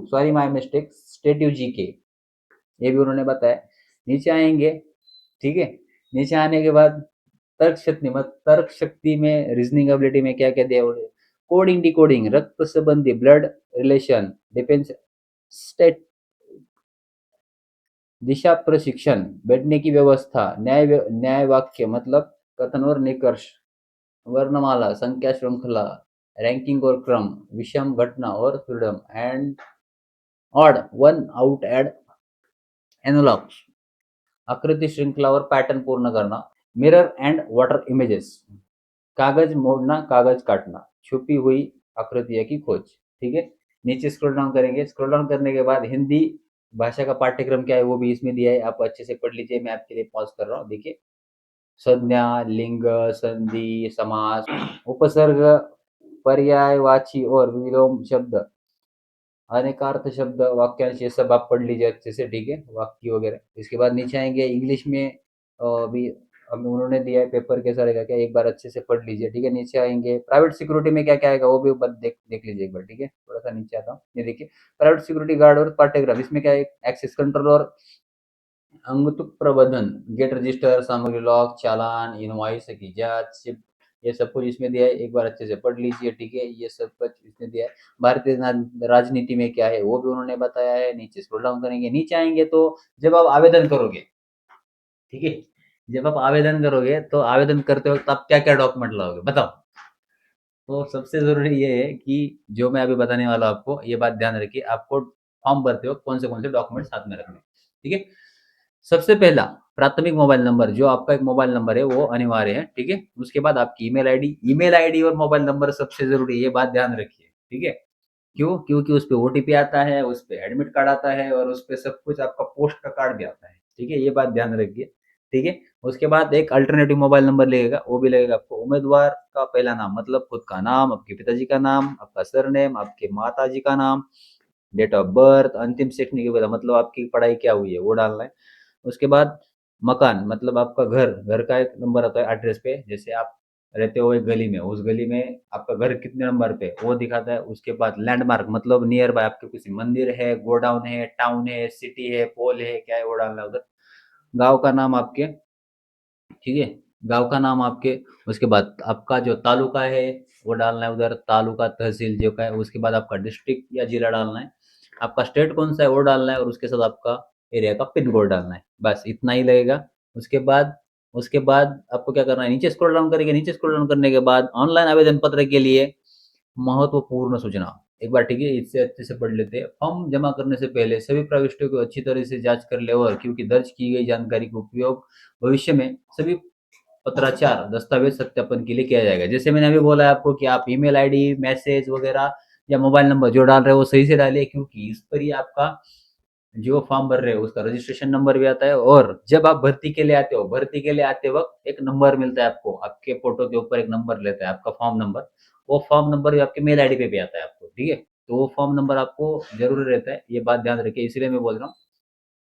sorry my mistake stative GK, ये भी उन्होंने बताया। नीचे आएंगे, ठीक है, नीचे आने के बाद तर्क शक्ति में रीजनिंग एबिलिटी में क्या क्या दिया, कोडिंग डिकोडिंग, रक्त संबंधी, ब्लड रिलेशन, डिफेंस, स्टेट, दिशा प्रशिक्षण, बैठने की व्यवस्था, न्याय वाक्य मतलब कथन और निष्कर्ष, वर्णमाला, संख्या श्रृंखला, रैंकिंग और क्रम, विषम घटना और freedom and odd one out एड एनालॉग्स, आकृति श्रृंखला और पैटर्न पूर्ण करना, मिरर एंड वाटर इमेजेस, कागज मोड़ना, कागज काटना, छुपी हुई आकृतियों की खोज। ठीक है, नीचे स्क्रॉल डाउन करेंगे। स्क्रॉल डाउन करने के बाद हिंदी भाषा का पाठ्यक्रम क्या है वो भी इसमें दिया है, आप अच्छे से पढ़ लीजिए। मैं आपके लिए पॉज कर रहा हूँ। देखिए, संज्ञा, लिंग, संधि, समास, उपसर्ग, पर्यायवाची और विलोम शब्द, अनेकार्थ शब्द, वाक्यांश, ये सब आप पढ़ लीजिए अच्छे से। ठीक है, वाक्य वगैरह। इसके बाद नीचे आएंगे, इंग्लिश में भी अब उन्होंने दिया है पेपर कैसा रहेगा क्या, एक बार अच्छे से पढ़ लीजिए। ठीक है, नीचे आएंगे, प्राइवेट सिक्योरिटी में क्या क्या आएगा वो भी देख लीजिए एक बार। ठीक है, थोड़ा सा नीचे आता हूँ। ये देखिए, प्राइवेट सिक्योरिटी गार्ड और पाठ्यक्रम, इसमें क्या है, एक्सेस कंट्रोल और अंगतुक प्रबंधन, गेट रजिस्टर, सामग्री लॉक, चालान, इनवॉइस की जांच, ये सब कुछ इसमें दिया है। एक बार अच्छे से पढ़ लीजिए, ठीक है। ये सब कुछ इसमें दिया है। भारतीय राजनीति में क्या है वो भी उन्होंने बताया है। नीचे स्क्रॉल डाउन करेंगे, नीचे आएंगे तो जब आप आवेदन करोगे, ठीक है, जब आप आवेदन करोगे तो आवेदन करते वक्त आप क्या क्या डॉक्यूमेंट लाओगे बताओ। तो सबसे जरूरी ये है कि जो मैं अभी बताने वाला हूं आपको, ये बात ध्यान रखिए, आपको फॉर्म भरते वक्त कौन से डॉक्यूमेंट साथ में रखने, ठीक है। सबसे पहला, प्राथमिक मोबाइल नंबर, जो आपका एक मोबाइल नंबर है वो अनिवार्य है, ठीक है। उसके बाद आपकी ईमेल आईडी और मोबाइल नंबर सबसे जरूरी है, ये बात ध्यान रखिए, ठीक है। क्यों? क्योंकि उस पे ओटीपी आता है, उस पे एडमिट कार्ड आता है और उस पे सब कुछ, आपका पोस्ट का कार्ड भी आता है, ठीक है। ये बात ध्यान रखिए, ठीक है। उसके बाद एक अल्टरनेटिव मोबाइल नंबर लगेगा, वो भी लगेगा आपको। उम्मीदवार का पहला नाम मतलब खुद का नाम, आपके पिताजी का नाम, आपका सरनेम, आपके माताजी का नाम, डेट ऑफ बर्थ, अंतिम शैक्षणिक योग्यता मतलब आपकी पढ़ाई क्या हुई है वो डालना है। उसके बाद मकान मतलब आपका घर का एक नंबर आता है एड्रेस पे, जैसे आप रहते हो एक गली में, उस गली में आपका घर कितने नंबर पे वो दिखाता है। उसके बाद लैंडमार्क मतलब नियर बाय आपके किसी मंदिर है, गोडाउन है, टाउन है, सिटी है, पोल है, क्या है वो डालना है उधर। गांव का नाम आपके, ठीक है, गांव का नाम आपके। उसके बाद आपका जो तालुका है वो डालना है उधर, तालुका तहसील जो का है। उसके बाद आपका डिस्ट्रिक्ट या जिला डालना है, आपका स्टेट कौन सा है वो डालना है, और उसके साथ आपका एरिया का पिन कोड डालना है, बस इतना ही लगेगा। उसके बाद उसके बाद आपको क्या करना है, नीचे स्क्रॉल डाउन करेंगे। नीचे स्क्रॉल डाउन करने के बाद ऑनलाइन आवेदन पत्र के लिए महत्वपूर्ण सूचना, एक बार ठीक है इससे अच्छे से पढ़ लेते हैं। फॉर्म जमा करने से पहले सभी प्रविष्टियों को अच्छी तरह से जांच कर ले, और क्योंकि दर्ज की गई जानकारी का उपयोग भविष्य में सभी पत्राचार दस्तावेज सत्यापन के लिए किया जाएगा। जैसे मैंने अभी बोला है आपको कि आप ईमेल आईडी, मैसेज वगैरह या मोबाइल नंबर जो डाल रहे हो वो सही से डालिए, क्योंकि इस पर ही आपका जो फॉर्म भर रहे हो उसका रजिस्ट्रेशन नंबर भी आता है। और जब आप भर्ती के लिए आते हो, भर्ती के लिए आते वक्त एक नंबर मिलता है आपको, आपके फोटो के ऊपर एक नंबर लेता है आपका फॉर्म नंबर। वो फॉर्म नंबर भी आपके मेल आईडी पे भी आता है आपको, ठीक है। तो वो फॉर्म नंबर आपको जरूरी रहता है, ये बात ध्यान रखिए। इसलिए मैं बोल रहा हूँ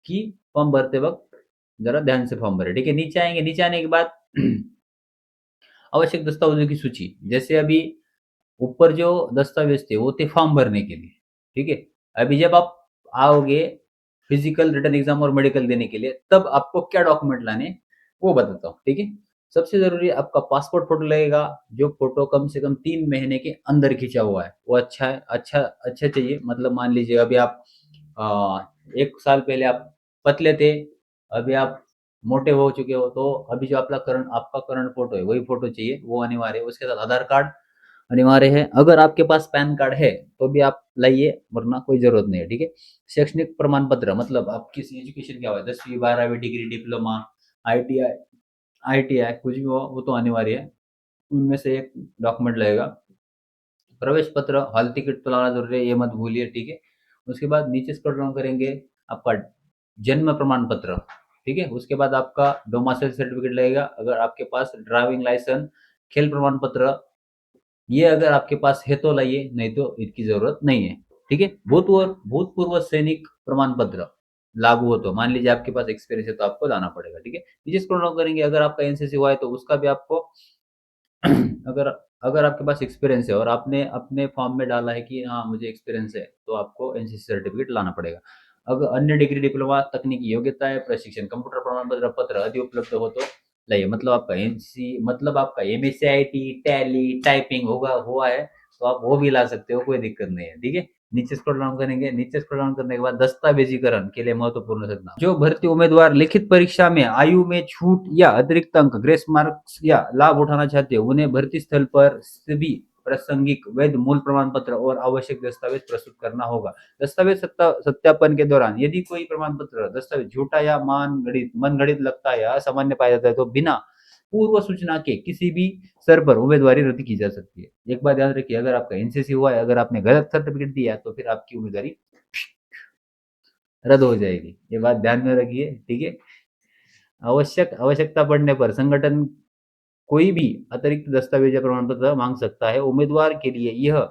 कि फॉर्म भरते वक्त जरा ध्यान से फॉर्म भरे, ठीक है। नीचे आएंगे, नीचे आने के बाद आवश्यक दस्तावेजों की सूची, जैसे अभी ऊपर जो दस्तावेज थे वो थे फॉर्म भरने के लिए, ठीक है। अभी जब आप आओगे फिजिकल रिटर्न एग्जाम और मेडिकल देने के लिए, तब आपको क्या डॉक्यूमेंट लाने वो बताता हूँ, ठीक है। सबसे जरूरी आपका पासपोर्ट फोटो लगेगा, जो फोटो कम से कम 3 महीने के अंदर खींचा हुआ है वो अच्छा है, अच्छा चाहिए। मतलब मान लीजिए अभी आप 1 साल पहले आप पतले थे, अभी आप मोटे हो चुके हो, तो अभी जो आपका करंट फोटो है वही फोटो चाहिए, वो अनिवार्य है। उसके साथ आधार कार्ड अनिवार्य है। अगर आपके पास पैन कार्ड है तो भी आप लाइए, वरना कोई जरूरत नहीं है, ठीक है। शैक्षणिक प्रमाण पत्र मतलब आप किसी एजुकेशन क्या हुआ है, 10वीं 12वीं डिग्री, डिप्लोमा, आईटीआई, कुछ भी हो वो तो अनिवार्य है। उनमें से एक डॉक्यूमेंट लगेगा। प्रवेश पत्र, हॉल टिकट तो लाना जरूरी है, ये मत भूलिए, ठीक है। उसके बाद नीचे स्क्रॉल डाउन करेंगे, आपका जन्म प्रमाण पत्र, ठीक है। उसके बाद आपका डोमिसाइल सर्टिफिकेट लगेगा, अगर आपके पास ड्राइविंग लाइसेंस, खेल प्रमाण पत्र, ये अगर आपके पास है तो लाइए, नहीं तो इसकी जरूरत नहीं है, ठीक है। भूतपूर्व सैनिक प्रमाण पत्र लागू हो तो, मान लीजिए आपके पास एक्सपीरियंस है तो आपको लाना पड़ेगा, ठीक है। नीचे स्क्रॉल डाउन करेंगे, अगर आपका एनसीसी हुआ है तो उसका भी आपको अगर अगर आपके पास एक्सपीरियंस है और आपने अपने फॉर्म में डाला है कि हाँ मुझे एक्सपीरियंस है, तो आपको एनसीसी सर्टिफिकेट लाना पड़ेगा। अगर अन्य डिग्री, डिप्लोमा, तकनीकी योग्यता है, प्रशिक्षण, कंप्यूटर प्रमाण पत्र पत्र आदि उपलब्ध हो तो लाइए। मतलब आपका एनसी मतलब आपका एमएससीआईटी, टैली, टाइपिंग होगा हुआ है तो आप वो भी ला सकते हो, कोई दिक्कत नहीं है, ठीक है। नीचे स्क्रॉल डाउन करेंगे, नीचे स्क्रॉल डाउन करने के बाद दस्तावेजीकरण के लिए महत्वपूर्ण सूचना, जो भर्ती उम्मीदवार लिखित परीक्षा में आयु में छूट या अतिरिक्त अंक, ग्रेस मार्क्स या लाभ उठाना चाहते हैं, उन्हें भर्ती स्थल पर सभी प्रासंगिक वैध मूल प्रमाण पत्र और आवश्यक दस्तावेज प्रस्तुत करना होगा। दस्तावेज सत्यापन के दौरान यदि कोई प्रमाण पत्र दस्तावेज झूठा या मन गढ़ित लगता है या असामान्य पाया जाता है तो बिना पूर्व सूचना के किसी भी स्तर पर उम्मीदवारी रद्द की जा सकती है। एक बात याद रखिए, अगर आपका एनसीसी हुआ है, अगर आपने गलत सर्टिफिकेट दिया तो फिर आपकी उम्मीदवारी रद्द हो जाएगी, ये बात ध्यान में रखिए, ठीक है। आवश्यकता पड़ने पर संगठन कोई भी अतिरिक्त दस्तावेज या प्रमाण पत्र मांग सकता है। उम्मीदवार के लिए यह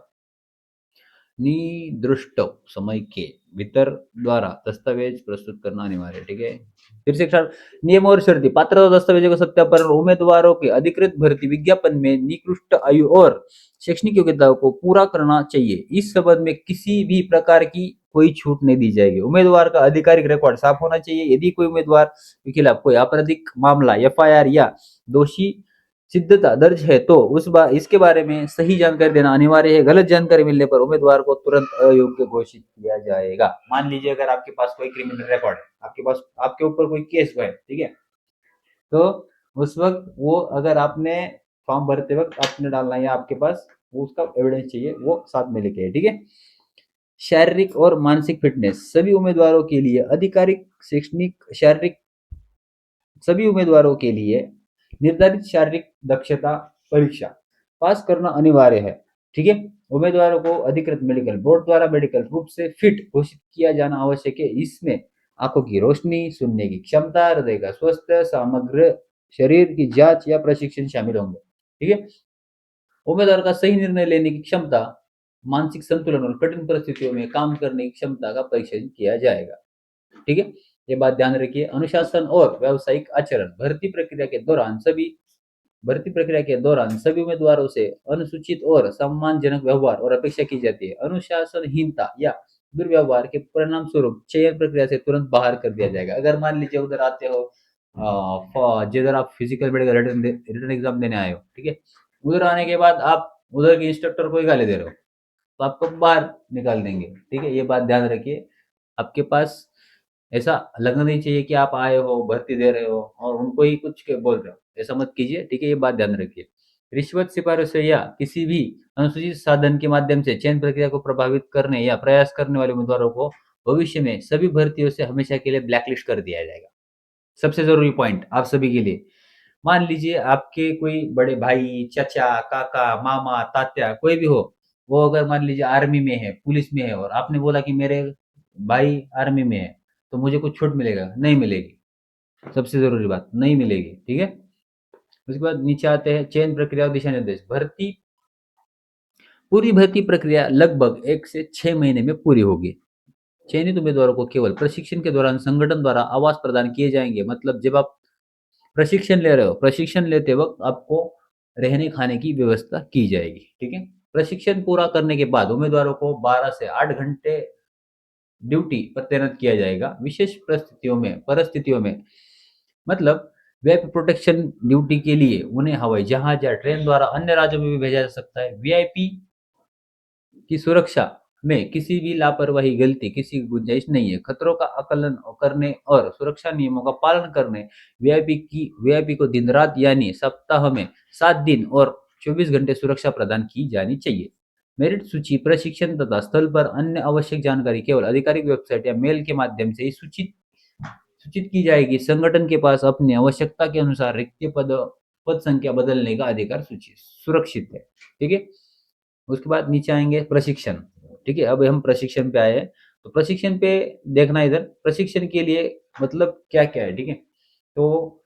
निर्दिष्ट समय के भीतर द्वारा दस्तावेज प्रस्तुत करना अनिवार्य है, ठीक है। फिर से नियम और शर्तें, पात्रता दस्तावेजों का सत्यापन, उम्मीदवारों के अधिकृत भर्ती विज्ञापन में निकृष्ट आयु और शैक्षणिक योग्यता को पूरा करना चाहिए। इस संबंध में किसी भी प्रकार की कोई छूट नहीं दी जाएगी। उम्मीदवार का आधिकारिक रिकॉर्ड साफ होना चाहिए। यदि कोई उम्मीदवार के खिलाफ कोई आपराधिक मामला, एफआईआर या दोषी सिद्धता दर्ज है तो इसके बारे में सही जानकारी देना अनिवार्य है। गलत जानकारी मिलने पर उम्मीदवार को तुरंत अयोग्य घोषित किया जाएगा। मान लीजिए अगर आपके पास कोई क्रिमिनल रिकॉर्ड है, आपके पास आपके ऊपर कोई केस है, ठीक है, तो उस वक्त वो अगर आपने फॉर्म भरते वक्त आपने डालना है, आपके पास वो उसका एविडेंस चाहिए, वो साथ में लेके, ठीक है। शारीरिक और मानसिक फिटनेस सभी उम्मीदवारों के लिए आधिकारिक शैक्षणिक शारीरिक सभी उम्मीदवारों के लिए निर्धारित शारीरिक दक्षता परीक्षा पास करना अनिवार्य है, ठीक है। उम्मीदवारों को अधिकृत मेडिकल बोर्ड द्वारा मेडिकल रूप से फिट घोषित किया जाना आवश्यक है। इसमें आंखों की रोशनी, सुनने की क्षमता, हृदय का स्वास्थ्य, समग्र शरीर की जांच या प्रशिक्षण शामिल होंगे, ठीक है। उम्मीदवार का सही निर्णय लेने की क्षमता, मानसिक संतुलन और कठिन परिस्थितियों में काम करने की क्षमता का परीक्षण किया जाएगा, ठीक है। ये बात ध्यान रखिए। अनुशासन और व्यावसायिक आचरण भर्ती प्रक्रिया के दौरान सभी उम्मीदवारों से अनुसूचित और सम्मानजनक व्यवहार और अपेक्षा की जाती है। अनुशासनहीनता या दुर्व्यवहार के परिणाम स्वरूप चयन प्रक्रिया से तुरंत बाहर कर दिया जाएगा। अगर मान लीजिए उधर आते हो, जिधर आप फिजिकल मेडिकल रिटर्न एग्जाम देने आए हो, ठीक है, उधर आने के बाद आप उधर के इंस्ट्रक्टर को ही गाली दे रहे हो, तो आपको बाहर निकाल देंगे, ठीक है। ये बात ध्यान रखिए। आपके पास ऐसा लगना नहीं चाहिए कि आप आए हो, भर्ती दे रहे हो और उनको ही कुछ बोल रहे हो, ऐसा मत कीजिए, ठीक है। ये बात ध्यान रखिए। रिश्वत, सिफारिश या किसी भी अनुसूचित साधन के माध्यम से चयन प्रक्रिया को प्रभावित करने या प्रयास करने वाले उम्मीदवारों को भविष्य में सभी भर्तियों से हमेशा के लिए ब्लैकलिस्ट कर दिया जाएगा। सबसे जरूरी पॉइंट आप सभी के लिए, मान लीजिए आपके कोई बड़े भाई, चाचा, काका, मामा, तात्या कोई भी हो, वो अगर मान लीजिए आर्मी में है, पुलिस में है और आपने बोला कि मेरे भाई आर्मी में है तो मुझे कुछ छूट मिलेगा? नहीं मिलेगी। सबसे जरूरी बात, नहीं मिलेगी, ठीक है। उसके बाद नीचे आते हैं चयन प्रक्रिया और दिशा निर्देश। पूरी भर्ती प्रक्रिया लगभग 1 से 6 महीने में पूरी होगी। चयनित उम्मीदवारों को केवल प्रशिक्षण के दौरान संगठन द्वारा आवास प्रदान किए जाएंगे। मतलब जब आप प्रशिक्षण ले रहे हो, प्रशिक्षण लेते वक्त आपको रहने खाने की व्यवस्था की जाएगी, ठीक है। प्रशिक्षण पूरा करने के बाद उम्मीदवारों को 12 से 8 घंटे ड्यूटी पर तैनात किया जाएगा। विशेष परिस्थितियों में मतलब वेब प्रोटेक्शन ड्यूटी के लिए उन्हें हवाई जहाज या ट्रेन द्वारा अन्य राज्यों में भी भेजा जा सकता है। वीआईपी की सुरक्षा में किसी भी लापरवाही, गलती किसी की गुंजाइश नहीं है। खतरों का आकलन करने और सुरक्षा नियमों का पालन करने वीआईपी को दिन रात यानी सप्ताह में 7 दिन और 24 घंटे सुरक्षा प्रदान की जानी चाहिए। मेरिट सूची, प्रशिक्षण तथा स्थल पर अन्य आवश्यक जानकारी केवल आधिकारिक वेबसाइट या मेल के माध्यम से ही सूचित की जाएगी। संगठन के पास अपनी आवश्यकता के अनुसार रिक्त पद संख्या बदलने का अधिकार सूची सुरक्षित है, ठीक है। उसके बाद नीचे आएंगे प्रशिक्षण, ठीक है। अब हम प्रशिक्षण पे आए हैं, तो प्रशिक्षण पे देखना, इधर प्रशिक्षण के लिए मतलब क्या क्या है, ठीक है। तो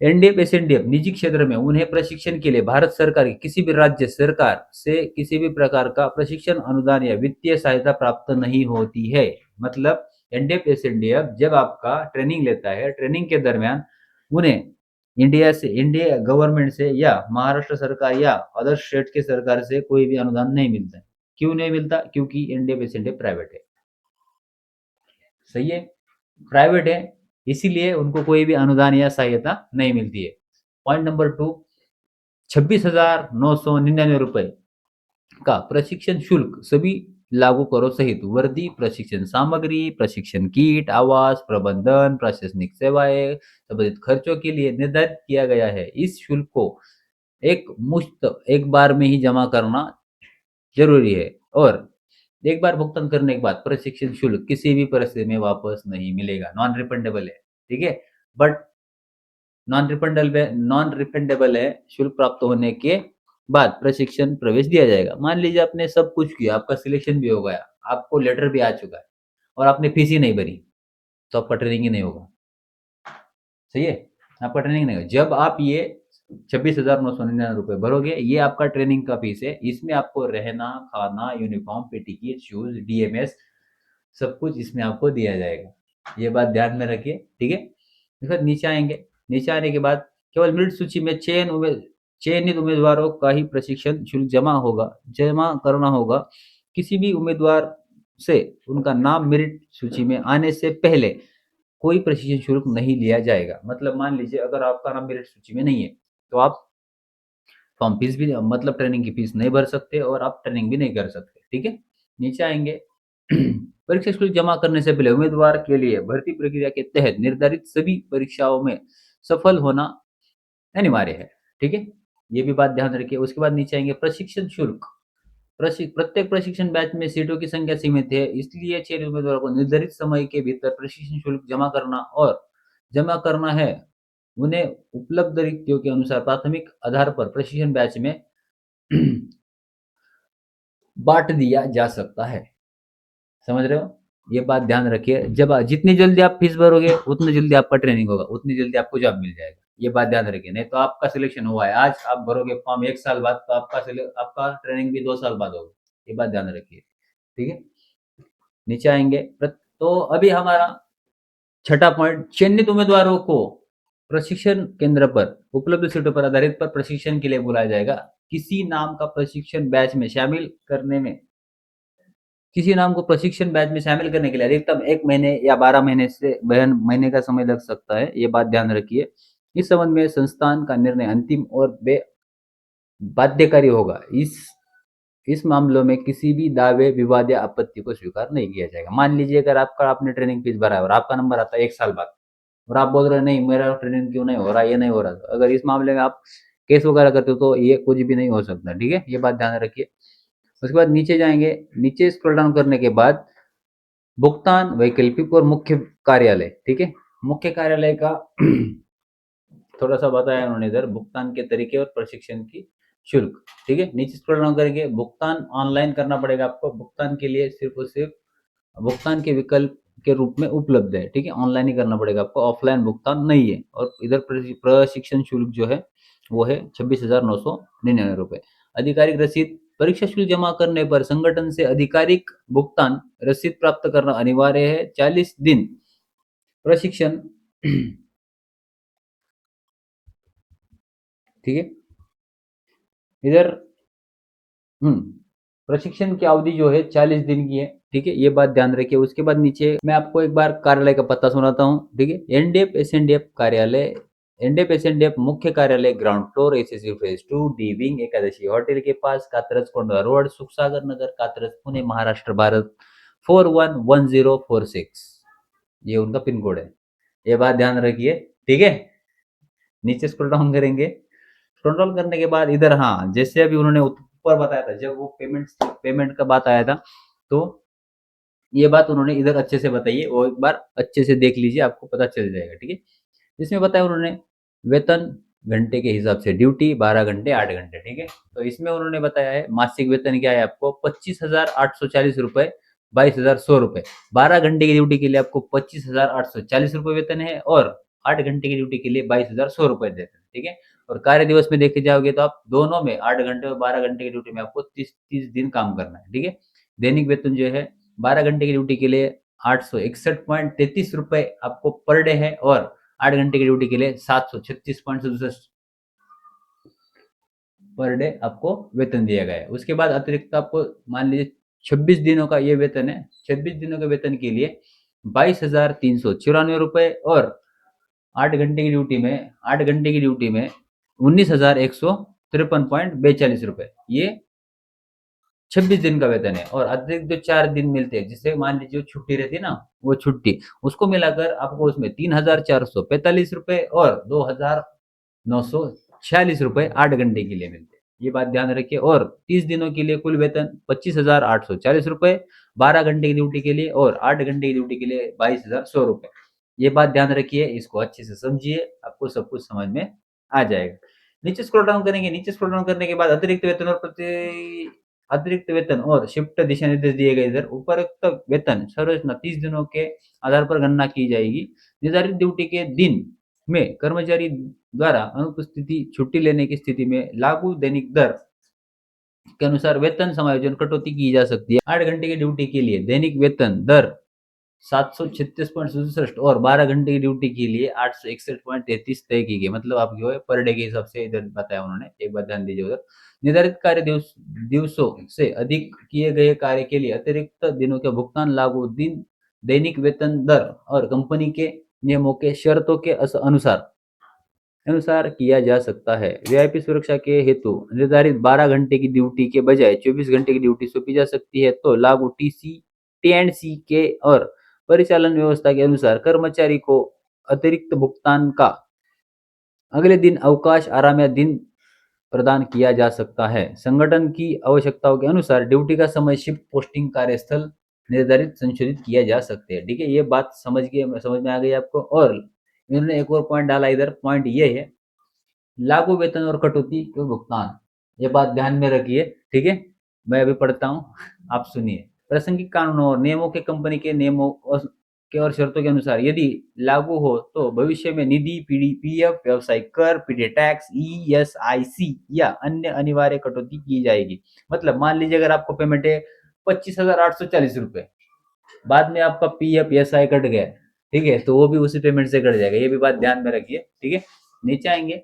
एनडीएफ, एसएनडीएफ निजी क्षेत्र में उन्हें प्रशिक्षण के लिए भारत सरकार की किसी भी राज्य सरकार से किसी भी प्रकार का प्रशिक्षण अनुदान या वित्तीय सहायता प्राप्त नहीं होती है। मतलब एनडीएफ, एसएनडीएफ जब आपका ट्रेनिंग लेता है, ट्रेनिंग के दरमियान उन्हें इंडिया गवर्नमेंट से या महाराष्ट्र सरकार या अदर स्टेट के सरकार से कोई भी अनुदान नहीं मिलता है। क्यों नहीं मिलता? क्योंकि एनडीएफ, एसएनडीएफ प्राइवेट है, सही है, प्राइवेट है, इसीलिए उनको कोई भी अनुदान या सहायता नहीं मिलती है। पॉइंट नंबर 2, 26,999 रुपए का प्रशिक्षण शुल्क सभी लागू करो सहित वर्दी, प्रशिक्षण सामग्री, प्रशिक्षण किट, आवास, प्रबंधन, प्रशासनिक सेवाएं संबंधित खर्चों के लिए निर्धारित किया गया है। इस शुल्क को एक बार में ही जमा करना जरूरी है और एक बार भुगतान करने के बाद प्रशिक्षण शुल्क किसी भी परिस्थिति में वापस नहीं मिलेगा, नॉन रिफंडेबल है, ठीक है। बट नॉन रिफंडेबल है, शुल्क प्राप्त होने के बाद प्रशिक्षण प्रवेश दिया जाएगा। मान लीजिए आपने सब कुछ किया, आपका सिलेक्शन भी हो गया, आपको लेटर भी आ चुका है और आपने फीस ही नहीं भरी, तो आपका ट्रेनिंग ही नहीं होगा, सही है, आपका ट्रेनिंग नहीं होगा। जब आप ये 26,999 रुपए भरोगे, ये आपका ट्रेनिंग का फीस है। इसमें आपको रहना, खाना, यूनिफॉर्म, पेटीकोट, शूज, डीएमएस सब कुछ इसमें आपको दिया जाएगा। ये बात ध्यान में रखिए, ठीक है। फिर नीचे आएंगे, नीचे आने के बाद केवल मेरिट सूची में चयनित उम्मीदवारों का ही प्रशिक्षण शुल्क जमा करना होगा। किसी भी उम्मीदवार से उनका नाम मेरिट सूची में आने से पहले कोई प्रशिक्षण शुल्क नहीं लिया जाएगा। मतलब मान लीजिए अगर आपका नाम मेरिट सूची में नहीं है, तो आप फॉर्म फीस भी मतलब ट्रेनिंग की फीस नहीं भर सकते और आप ट्रेनिंग भी नहीं कर सकते, ठीक है? नीचे आएँगे परीक्षा शुल्क जमा करने से पहले उम्मीदवार के लिए भर्ती प्रक्रिया के तहत निर्धारित सभी परीक्षाओं में सफल होना अनिवार्य है, ठीक है? ये भी बात ध्यान रखिए। उसके बाद नीचे आएँगे प्रशिक्षण शुल्क। प्रत्येक प्रशिक्षण बैच में सीटों की संख्या सीमित है, इसलिए चयनित उम्मीदवारों को निर्धारित समय के भीतर प्रशिक्षण शुल्क जमा करना है। उन्हें उपलब्ध रिक्तियों के अनुसार प्राथमिक आधार पर प्रशिक्षण बैच में बाँट दिया जा सकता है। समझ रहे हो? ये बात ध्यान रखिए। जब जितनी जल्दी आप फीस भरोगे, उतनी जल्दी आपका ट्रेनिंग होगा, उतनी जल्दी आपको जॉब मिल जाएगा। ये बात ध्यान रखिए। नहीं तो आपका सिलेक्शन हुआ है आज, आप भरोगे फॉर्म 1 साल बाद, तो आपका ट्रेनिंग भी 2 साल बाद होगा। ये बात ध्यान रखिए, ठीक है? नीचे आएँगे तो अभी हमारा छठा पॉइंट, चयनित उम्मीदवारों को प्रशिक्षण केंद्र पर उपलब्ध सीटों पर आधारित पर प्रशिक्षण के लिए बुलाया जाएगा। किसी नाम का प्रशिक्षण बैच में शामिल करने में किसी नाम को प्रशिक्षण बैच में शामिल करने के लिए अधिकतम 1 महीने या 12 महीने से महीने का समय लग सकता है। ये बात ध्यान रखिए। इस संबंध में संस्थान का निर्णय अंतिम और बाध्यकारी होगा। इस मामलों में किसी भी दावे, विवाद या आपत्ति को स्वीकार नहीं किया जाएगा। मान लीजिए अगर आपने ट्रेनिंग फीस भरा है और आपका नंबर आता है 1 साल बाद और आप बोल रहे हैं नहीं मेरा ट्रेनिंग क्यों नहीं हो रहा, ये नहीं हो रहा। अगर इस मामले में आप केस वगैरह करते हो तो ये कुछ भी नहीं हो सकता, ठीक है? ये बात ध्यान रखिए। उसके बाद नीचे जाएँगे, नीचे स्क्रॉल डाउन करने के बाद भुगतान वैकल्पिक और मुख्य कार्यालय, ठीक है? मुख्य कार्यालय का थोड़ा-सा बताया उन्होंने इधर, भुगतान के तरीके और प्रशिक्षण की शुल्क, ठीक है? नीचे स्क्रॉल डाउन करेंगे, भुगतान ऑनलाइन करना पड़ेगा आपको। भुगतान के लिए सिर्फ़ और सिर्फ़ भुगतान के विकल्प के रूप में उपलब्ध है, ठीक है? ऑनलाइन ही करना पड़ेगा आपको, ऑफलाइन भुगतान नहीं है। और इधर प्रशिक्षण शुल्क जो है, वो है ₹26,999। आधिकारिक रसीद, परीक्षा शुल्क जमा करने पर संगठन से आधिकारिक भुगतान रसीद प्राप्त करना अनिवार्य है। 40 दिन प्रशिक्षण ठीक है? इधर हुँ, प्रशिक्षण की अवधि जो है 40 दिन की है, ठीक है? ये बात ध्यान रखिए। उसके बाद नीचे मैं आपको एक बार कार्यालय का पता सुनाता हूँ, ठीक है? एनडीएफ कार्यालय, एनडीएफ मुख्य कार्यालय ground floor SSC phase 2 D wing Ekadashi hotel के पास, कात्रज कोंडवा रोड, सुखसागर नगर, कात्रज, पुणे, महाराष्ट्र, भारत 411046 ये उनका पिन कोड है। ये बात ध्यान रखिए, ठीक है? नीचे स्क्रॉल डाउन करेंगे। स्क्रॉल डाउन करने के बाद इधर हाँ, जैसे अभी उन्होंने ऊपर बताया था, जब वो पेमेंट का बात आया था, तो ये बात उन्होंने इधर अच्छे से बताई है, वो एक बार अच्छे से देख लीजिए, आपको पता चल जाएगा, ठीक है? इसमें बताया उन्होंने वेतन घंटे के हिसाब से ड्यूटी 12 घंटे 8 घंटे, ठीक है? तो इसमें उन्होंने बताया है मासिक वेतन क्या है आपको 25,840 रुपए, 22,100 रुपए। 12 घंटे की ड्यूटी के लिए आपको 25,840 रुपए वेतन है और 8 घंटे की ड्यूटी के लिए 22,100 रुपए देते हैं, ठीक है? और कार्य दिवस में देखे जाओगे तो आप दोनों में 8 घंटे और 12 घंटे की ड्यूटी में आपको 30 दिन काम करना है, ठीक है? दैनिक वेतन जो है 12 घंटे की ड्यूटी के लिए 861.33 रुपए आपको पर डे है और 8 घंटे की ड्यूटी के लिए 736.67 पर डे आपको वेतन दिया गया है। उसके बाद अतिरिक्त आपको मान लीजिए 26 दिनों का ये वेतन है। 26 दिनों के वेतन के लिए 22,394 रुपए और 8 घंटे की ड्यूटी में 19,153.42 रुपए। ये 26 दिन का वेतन है और अतिरिक्त जो 4 दिन मिलते हैं, जिससे मान लीजिए छुट्टी रहती है ना, वो छुट्टी, उसको मिलाकर आपको उसमें 3,445 रुपए और 2,946 रुपए 8 घंटे के लिए मिलते हैं। ये बात ध्यान रखिए। और 30 दिनों के लिए कुल वेतन 25,840 रुपए, 12 घंटे की ड्यूटी के लिए और 8 घंटे की ड्यूटी के लिए 22,100 रुपए। ये बात ध्यान रखिए, इसको अच्छे से समझिए, आपको सब कुछ समझ में आ जाएगा। नीचे स्क्रॉल डाउन करेंगे, नीचे स्क्रॉल डाउन करने के बाद अतिरिक्त वेतन और शिफ्ट दिशा निर्देश दिए गए। इधर उपरोक्त वेतन संरचना 30 दिनों के आधार पर गणना की जाएगी। निर्धारित ड्यूटी के दिन में कर्मचारी द्वारा अनुपस्थिति छुट्टी लेने की स्थिति में लागू दैनिक दर के अनुसार वेतन समायोजन कटौती की जा सकती है। 8 घंटे की ड्यूटी के लिए दैनिक वेतन दर 736.67 और 12 घंटे की ड्यूटी के लिए 861.33 तय की गई। मतलब आप जो है पर डे के हिसाब से इधर बताया उन्होंने, एक बात ध्यान दीजिए उधर। निर्धारित कार्य दिवसों से अधिक किए गए कार्य के लिए अतिरिक्त दिनों के भुगतान लागू दिन दैनिक वेतन दर और कंपनी के नियमों के शर्तों के अनुसार अनुसार किया जा सकता है। वीआईपी सुरक्षा के हेतु निर्धारित 12 घंटे की ड्यूटी के बजाय 24 घंटे की ड्यूटी सौंपी जा सकती है, तो लागू टी एंड सी के और परिचालन व्यवस्था के अनुसार कर्मचारी को अतिरिक्त भुगतान का अगले दिन अवकाश आराम या दिन प्रदान किया जा सकता है। संगठन की आवश्यकताओं के अनुसार ड्यूटी का समय, शिफ्ट, पोस्टिंग, कार्यस्थल निर्धारित संशोधित किया जा सकते हैं। ठीक है, ये बात समझ में आ गई आपको। और इन्होंने एक और पॉइंट डाला इधर, पॉइंट ये है लागू वेतन और कटौती के भुगतान। ये बात ध्यान में रखिए, ठीक है। मैं अभी पढ़ता हूँ, आप सुनिए। प्रासंगिक कानूनों और नियमों के कंपनी के नियमों और शर्तों के अनुसार यदि लागू हो तो भविष्य में निधि, पीएफ, व्यवसायिक कर, पीडी टैक्स, ईएसआईसी या अन्य अनिवार्य कटौती की जाएगी। मतलब मान लीजिए अगर आपको पेमेंट है 25,840 रुपए, बाद में आपका पीएफ, एसआई कट गया, ठीक है, तो वो भी उसी पेमेंट से कट जाएगा। ये भी बात ध्यान में रखिए, ठीक है। नीचे आएंगे,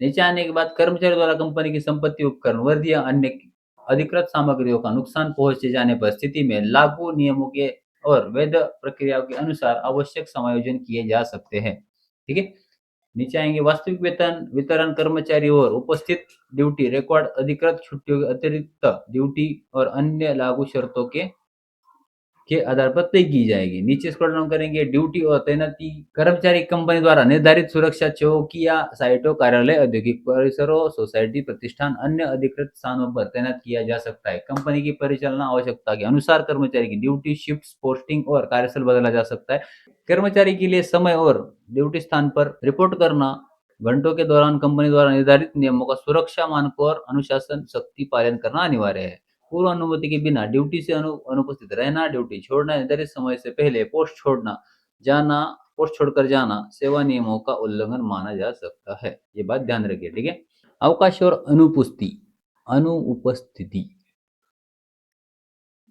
नीचे आने के बाद कर्मचारी द्वारा कंपनी की संपत्ति, उपकरण, वर्दी या अन्य अधिकृत सामग्रियों का नुकसान पहुंचे जाने पर स्थिति में लागू नियमों के और वैध प्रक्रियाओं के अनुसार आवश्यक समायोजन किए जा सकते हैं। ठीक है, नीचे आएंगे वास्तविक वेतन वितरण, कर्मचारी और उपस्थित ड्यूटी रिकॉर्ड, अधिकृत छुट्टियों की अतिरिक्त ड्यूटी और अन्य लागू शर्तों के आधार पर तय की जाएगी। नीचे स्क्रॉल डाउन करेंगे, ड्यूटी और तैनाती कर्मचारी कंपनी द्वारा निर्धारित सुरक्षा चौकिया, साइटों, कार्यालय, औद्योगिक परिसरों, सोसाइटी, प्रतिष्ठान, अन्य अधिकृत स्थानों पर तैनात किया जा सकता है। कंपनी की परिचालना आवश्यकता के अनुसार कर्मचारी की ड्यूटी, शिफ्ट, पोस्टिंग और कार्यस्थल बदला जा सकता है। कर्मचारी के लिए समय और ड्यूटी स्थान पर रिपोर्ट करना घंटों के दौरान कंपनी द्वारा निर्धारित नियमों का सुरक्षा मानकों और अनुशासन सख्ती पालन करना अनिवार्य है। पूर्व अनुमति के बिना ड्यूटी से अनुपस्थित रहना, ड्यूटी छोड़ना, निर्धारित समय से पहले पोस्ट छोड़कर जाना सेवा नियमों का उल्लंघन माना जा सकता है। ये बात ध्यान रखिए, ठीक है। अवकाश और अनुपस्थिति,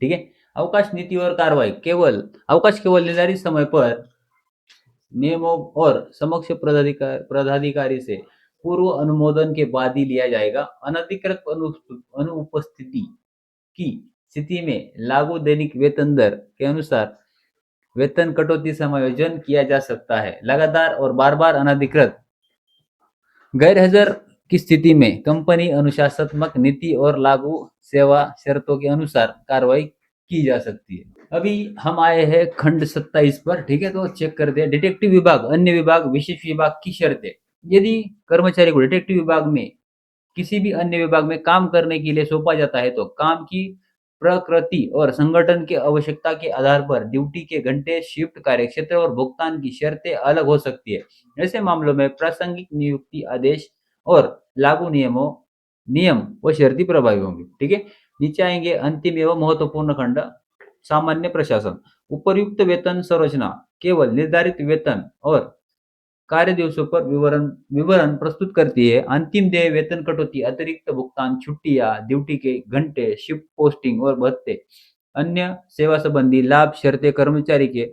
ठीक है। अवकाश नीति और कार्रवाई, अवकाश केवल निर्धारित समय पर नियमों और समक्ष पदाधिकारी से पूर्व अनुमोदन के बाद ही लिया जाएगा। अनधिकृत अनुपस्थिति की स्थिति में लागू दैनिक वेतन दर के अनुसार वेतन कटौती समायोजन किया जा सकता है। लगातार और बार बार अनधिकृत गैरहाजिर की स्थिति में कंपनी अनुशासनात्मक नीति और लागू सेवा शर्तों के अनुसार कार्रवाई की जा सकती है। अभी हम आए हैं खंड 27 पर, ठीक है, तो चेक कर दे। डिटेक्टिव विभाग, अन्य विभाग, विशेष विभाग की शर्तें। यदि कर्मचारी को डिटेक्टिव विभाग में किसी भी अन्य विभाग में काम करने के लिए सौंपा जाता है तो काम की प्रकृति और संगठन की आवश्यकता के आधार पर ड्यूटी के घंटे, शिफ्ट, कार्यक्षेत्र और भुगतान की शर्तें अलग हो सकती है। ऐसे मामलों में प्रासंगिक नियुक्ति आदेश और लागू नियम व शर्तें प्रभावी होंगी। ठीक है, नीचे आएंगे अंतिम एवं महत्वपूर्ण खंड, सामान्य प्रशासन। उपर्युक्त वेतन संरचना केवल निर्धारित वेतन और कार्य दिवसों पर विवरण प्रस्तुत करती है। अंतिम देय वेतन कटौती, अतिरिक्त भुगतान, छुट्टियां, ड्यूटी के घंटे, शिफ्ट, पोस्टिंग और भत्ते, अन्य सेवा संबंधी लाभ, शर्तें कर्मचारी के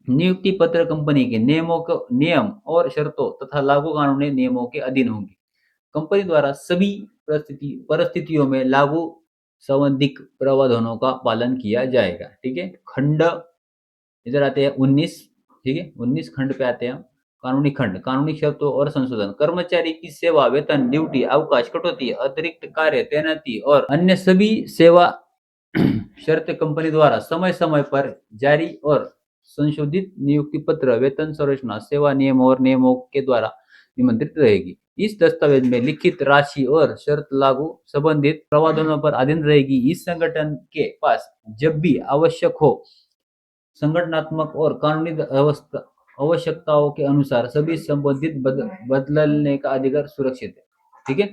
नियुक्ति पत्र कंपनी के नियम और शर्तों तथा लागू कानूनी नियमों के अधीन होंगी। कंपनी द्वारा सभी परिस्थितियों में लागू संबंधित प्रावधानों का पालन किया जाएगा। ठीक है, खंड इधर आते हैं 19, ठीक है, 19 खंड पे आते हैं। कानूनी खंड, कानूनी शर्तों और संशोधन। कर्मचारी की सेवा, वेतन, ड्यूटी, अवकाश, कटौती, अतिरिक्त कार्य, तैनाती और अन्य सभी सेवा शर्त कंपनी द्वारा समय समय पर जारी और संशोधित नियुक्ति पत्र, वेतन संरचना, सेवा नियम और नियमों के द्वारा नियंत्रित रहेगी। इस दस्तावेज में लिखित राशि और शर्त लागू संबंधित प्रावधानों पर अधीन रहेगी। इस संगठन के पास जब भी आवश्यक हो संगठनात्मक और कानूनी आवश्यकताओं के अनुसार सभी संबंधित बदलने का अधिकार सुरक्षित है। ठीक है,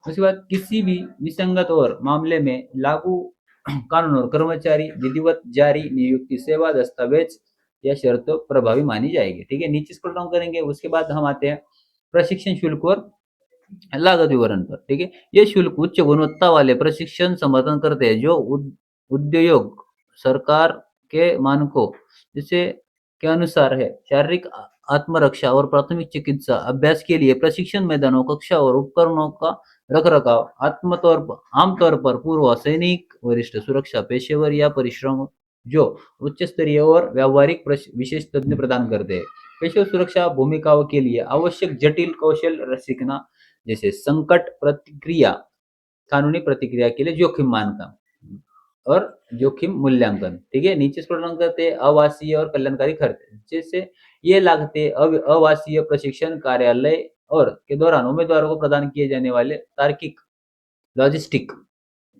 उसके बाद किसी भी विसंगत और मामले में लागू कानून और कर्मचारी विधिवत जारी नियुक्ति सेवा दस्तावेज या शर्त प्रभावी मानी जाएगी। ठीक है, नीचे स्क्रॉल डाउन करेंगे, उसके बाद हम आते हैं प्रशिक्षण शुल्क और लागत विवरण पर। ठीक है, ये शुल्क उच्च गुणवत्ता वाले प्रशिक्षण समर्थन करते हैं जो उद्योग, सरकार के मानकों जैसे के अनुसार है। शारीरिक आत्मरक्षा और प्राथमिक चिकित्सा अभ्यास के लिए प्रशिक्षण मैदानों, कक्षा और उपकरणों का रखरखाव आमतौर पर पूर्व सैनिक, वरिष्ठ सुरक्षा पेशेवर या परिश्रम जो उच्च स्तरीय और व्यावहारिक विशेष तज्ञ प्रदान करते हैं। पेशेवर सुरक्षा भूमिकाओं के लिए आवश्यक जटिल कौशल सीखना, जैसे संकट प्रतिक्रिया, कानूनी प्रतिक्रिया के लिए जोखिम मानका और जोखिम मूल्यांकन। ठीक है, नीचे स्क्रॉल डाउन करते हैं आवासीय और कल्याणकारी खर्च, जैसे ये लागतें आवासीय प्रशिक्षण कार्यालय और के दौरान उम्मीदवारों को प्रदान किए जाने वाले तार्किक लॉजिस्टिक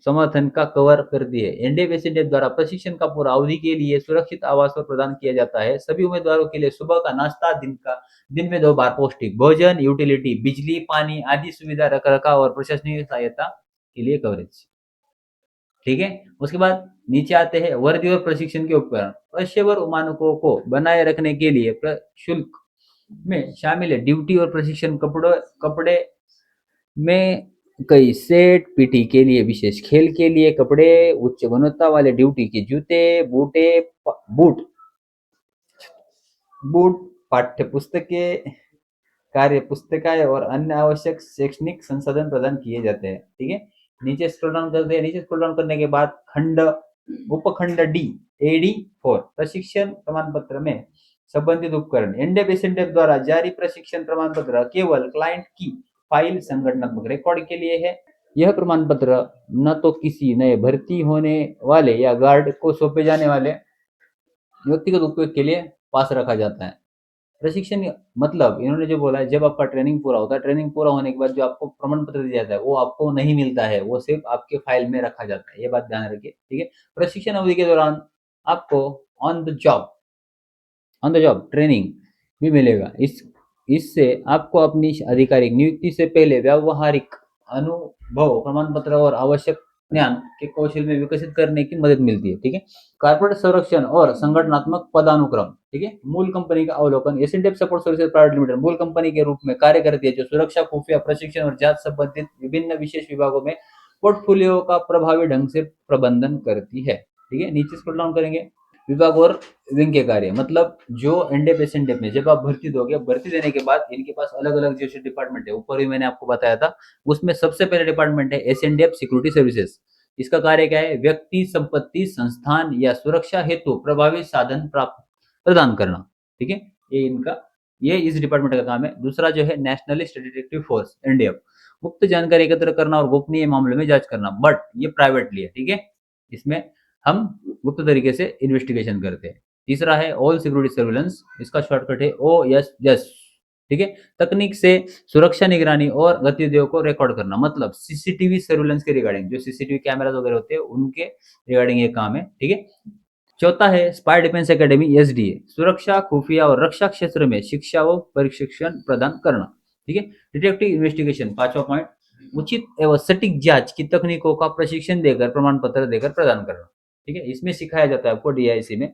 समर्थन का कवर करती है। एनडीएफ द्वारा प्रशिक्षण का पूरा अवधि के लिए सुरक्षित आवास और प्रदान किया जाता है। सभी उम्मीदवारों के लिए सुबह का नाश्ता, दिन में 2 बार पौष्टिक भोजन, यूटिलिटी, बिजली, पानी आदि सुविधा, रखरखाव और प्रशासनिक सहायता के लिए कवरेज। ठीक है, उसके बाद नीचे आते हैं वर्दी और प्रशिक्षण के उपकरण। पेशेवर मानकों को बनाए रखने के लिए शुल्क में शामिल है ड्यूटी और प्रशिक्षण कपड़े में कई सेट, पीटी के लिए विशेष, खेल के लिए कपड़े, उच्च गुणवत्ता वाले ड्यूटी के जूते, बूट, पाठ्य पुस्तकें, कार्य पुस्तिकाएं और अन्य आवश्यक शैक्षणिक संसाधन प्रदान किए जाते हैं। ठीक है, नीचे स्क्रॉल डाउन करते हैं। नीचे स्क्रॉल डाउन करने के बाद उपखंड डी एडी 4 प्रशिक्षण प्रमाण पत्र में संबंधित उपकरण। एनडीएफ द्वारा जारी प्रशिक्षण प्रमाण पत्र केवल क्लाइंट की फाइल संगठनात्मक रिकॉर्ड के लिए है। यह प्रमाण पत्र न तो किसी नए भर्ती होने वाले या गार्ड को सौंपे जाने वाले व्यक्तिगत उपयोग के लिए पास रखा जाता है। प्रशिक्षण मतलब इन्होंने जो बोला है, जब आपका ट्रेनिंग पूरा होता है, ट्रेनिंग पूरा होने के बाद जो आपको प्रमाण पत्र दिया जाता है वो आपको नहीं मिलता है, वो सिर्फ आपके फाइल में रखा जाता है। ये बात ध्यान रखिए। ठीक है, प्रशिक्षण अवधि के दौरान आपको ऑन द जॉब ट्रेनिंग भी मिलेगा। इससे आपको अपनी आधिकारिक नियुक्ति से पहले व्यावहारिक अनुभव, प्रमाण पत्र और आवश्यक ज्ञान के कौशल में विकसित करने की मदद मिलती है। ठीक है, कॉर्पोरेट संरक्षण और संगठनात्मक पदानुक्रम। ठीक है, मूल कंपनी का अवलोकन। एसएनडीएफ सपोर्ट सर्विसेज प्राइवेट लिमिटेड मूल कंपनी के रूप में कार्य करती है, जो सुरक्षा, खुफिया, प्रशिक्षण और जांच संबंधित विभिन्न विशेष विभागों में पोर्टफोलियो का प्रभावी ढंग से प्रबंधन करती है। ठीक है, नीचे स्क्रॉल डाउन करेंगे। विभाग और विंग के कार्य, मतलब जो एनडीएफ में जब आप भर्ती दोगे, भर्ती देने के बाद इनके पास अलग अलग जैसे डिपार्टमेंट है, ऊपर ही मैंने आपको बताया था। उसमें सबसे पहले डिपार्टमेंट है एसएनडीएफ सिक्योरिटी सर्विसेज। इसका कार्य क्या है? व्यक्ति, संपत्ति, संस्थान या सुरक्षा हेतु प्रभावी साधन प्रदान करना। ठीक है, ये इस डिपार्टमेंट का काम है। दूसरा जो है नेशनलिस्ट डिटेक्टिव फोर्स एनडीएफ, गुप्त जानकारी एकत्र करना और गोपनीय मामले में जांच करना, बट ये प्राइवेटली है। ठीक है, इसमें हम गुप्त तरीके से इन्वेस्टिगेशन करते हैं। तीसरा है ऑल सिक्योरिटी सर्विलेंस, इसका शॉर्टकट है OSS। ठीक है, तकनीक से सुरक्षा, निगरानी और गतिविधियों को रिकॉर्ड करना, मतलब सीसीटीवी सर्विलेंस के रिगार्डिंग, जो सीसीटीवी कैमरास वगैरह होते हैं उनके रिगार्डिंग ये काम है। ठीक है, चौथा है स्पाई डिफेंस एकेडमी SDA, सुरक्षा, खुफिया और रक्षा क्षेत्र में शिक्षा व प्रशिक्षण प्रदान करना। ठीक है, डिटेक्टिव इन्वेस्टिगेशन, पांचवा पॉइंट, उचित एवं सटीक जांच की तकनीकों का प्रशिक्षण देकर, प्रमाण पत्र देकर प्रदान करना। ठीक है, इसमें सिखाया जाता है आपको DIC में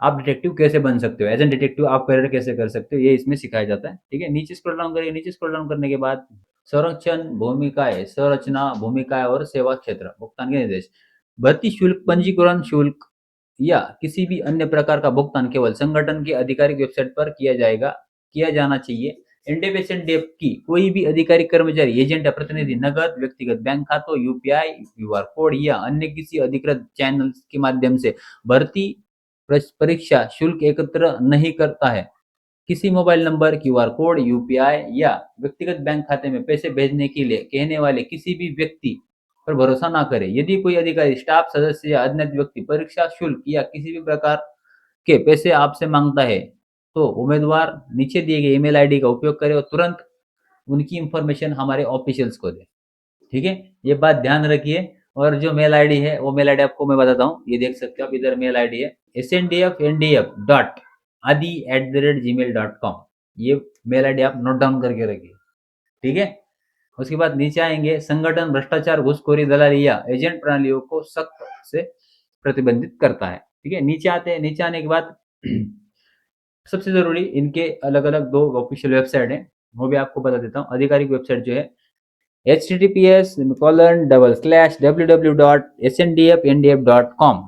आप डिटेक्टिव कैसे बन सकते हो, एज एन डिटेक्टिव आप करियर कैसे कर सकते हो, ये इसमें सिखाया जाता है। ठीक है, नीचे स्क्रॉल डाउन करिए। नीचे स्क्रॉल डाउन करने के बाद संरचना, भूमिकाएं और सेवा क्षेत्र, भुगतान के निर्देश। भर्ती शुल्क, पंजीकरण शुल्क या किसी भी अन्य प्रकार का भुगतान केवल संगठन की आधिकारिक वेबसाइट पर किया जाना चाहिए। एनडीएफ की कोई भी अधिकारिक कर्मचारी, एजेंट या प्रतिनिधि नगद, व्यक्तिगत बैंक खातों, UPI, QR कोड या अन्य किसी अधिकृत चैनल के माध्यम से भर्ती परीक्षा शुल्क एकत्र नहीं करता है। किसी mobile number, QR code, UPI या व्यक्तिगत बैंक खाते में पैसे भेजने के लिए कहने वाले किसी भी व्यक्ति पर भरोसा ना करें। यदि कोई अधिकारी, स्टाफ सदस्य या अज्ञात व्यक्ति परीक्षा शुल्क या किसी भी प्रकार के पैसे आपसे मांगता है, तो उम्मीदवार नीचे दिए गए ईमेल आईडी का उपयोग करे और तुरंत उनकी इंफॉर्मेशन हमारे ऑफिशियल्स को दे। ठीक है, ये बात ध्यान रखिए। और जो मेल आईडी है वो मेल आईडी आपको मैं बताता हूँ, ये देख सकते हो आप, इधर मेल आईडी है sndf.adi@gmail.com। ये मेल आईडी आप नोट डाउन करके रखिए। ठीक है, उसके बाद नीचे आएंगे, संगठन भ्रष्टाचार, घूसखोरी, दलाली या एजेंट प्रणालियों को सख्त से प्रतिबंधित करता है। ठीक है, नीचे आते हैं। नीचे आने के बाद सबसे जरूरी इनके अलग अलग 2 ऑफिशियल वेबसाइट है, वो भी आपको बता देता हूँ। आधिकारिक वेबसाइट जो है https://www.sndfndf.com,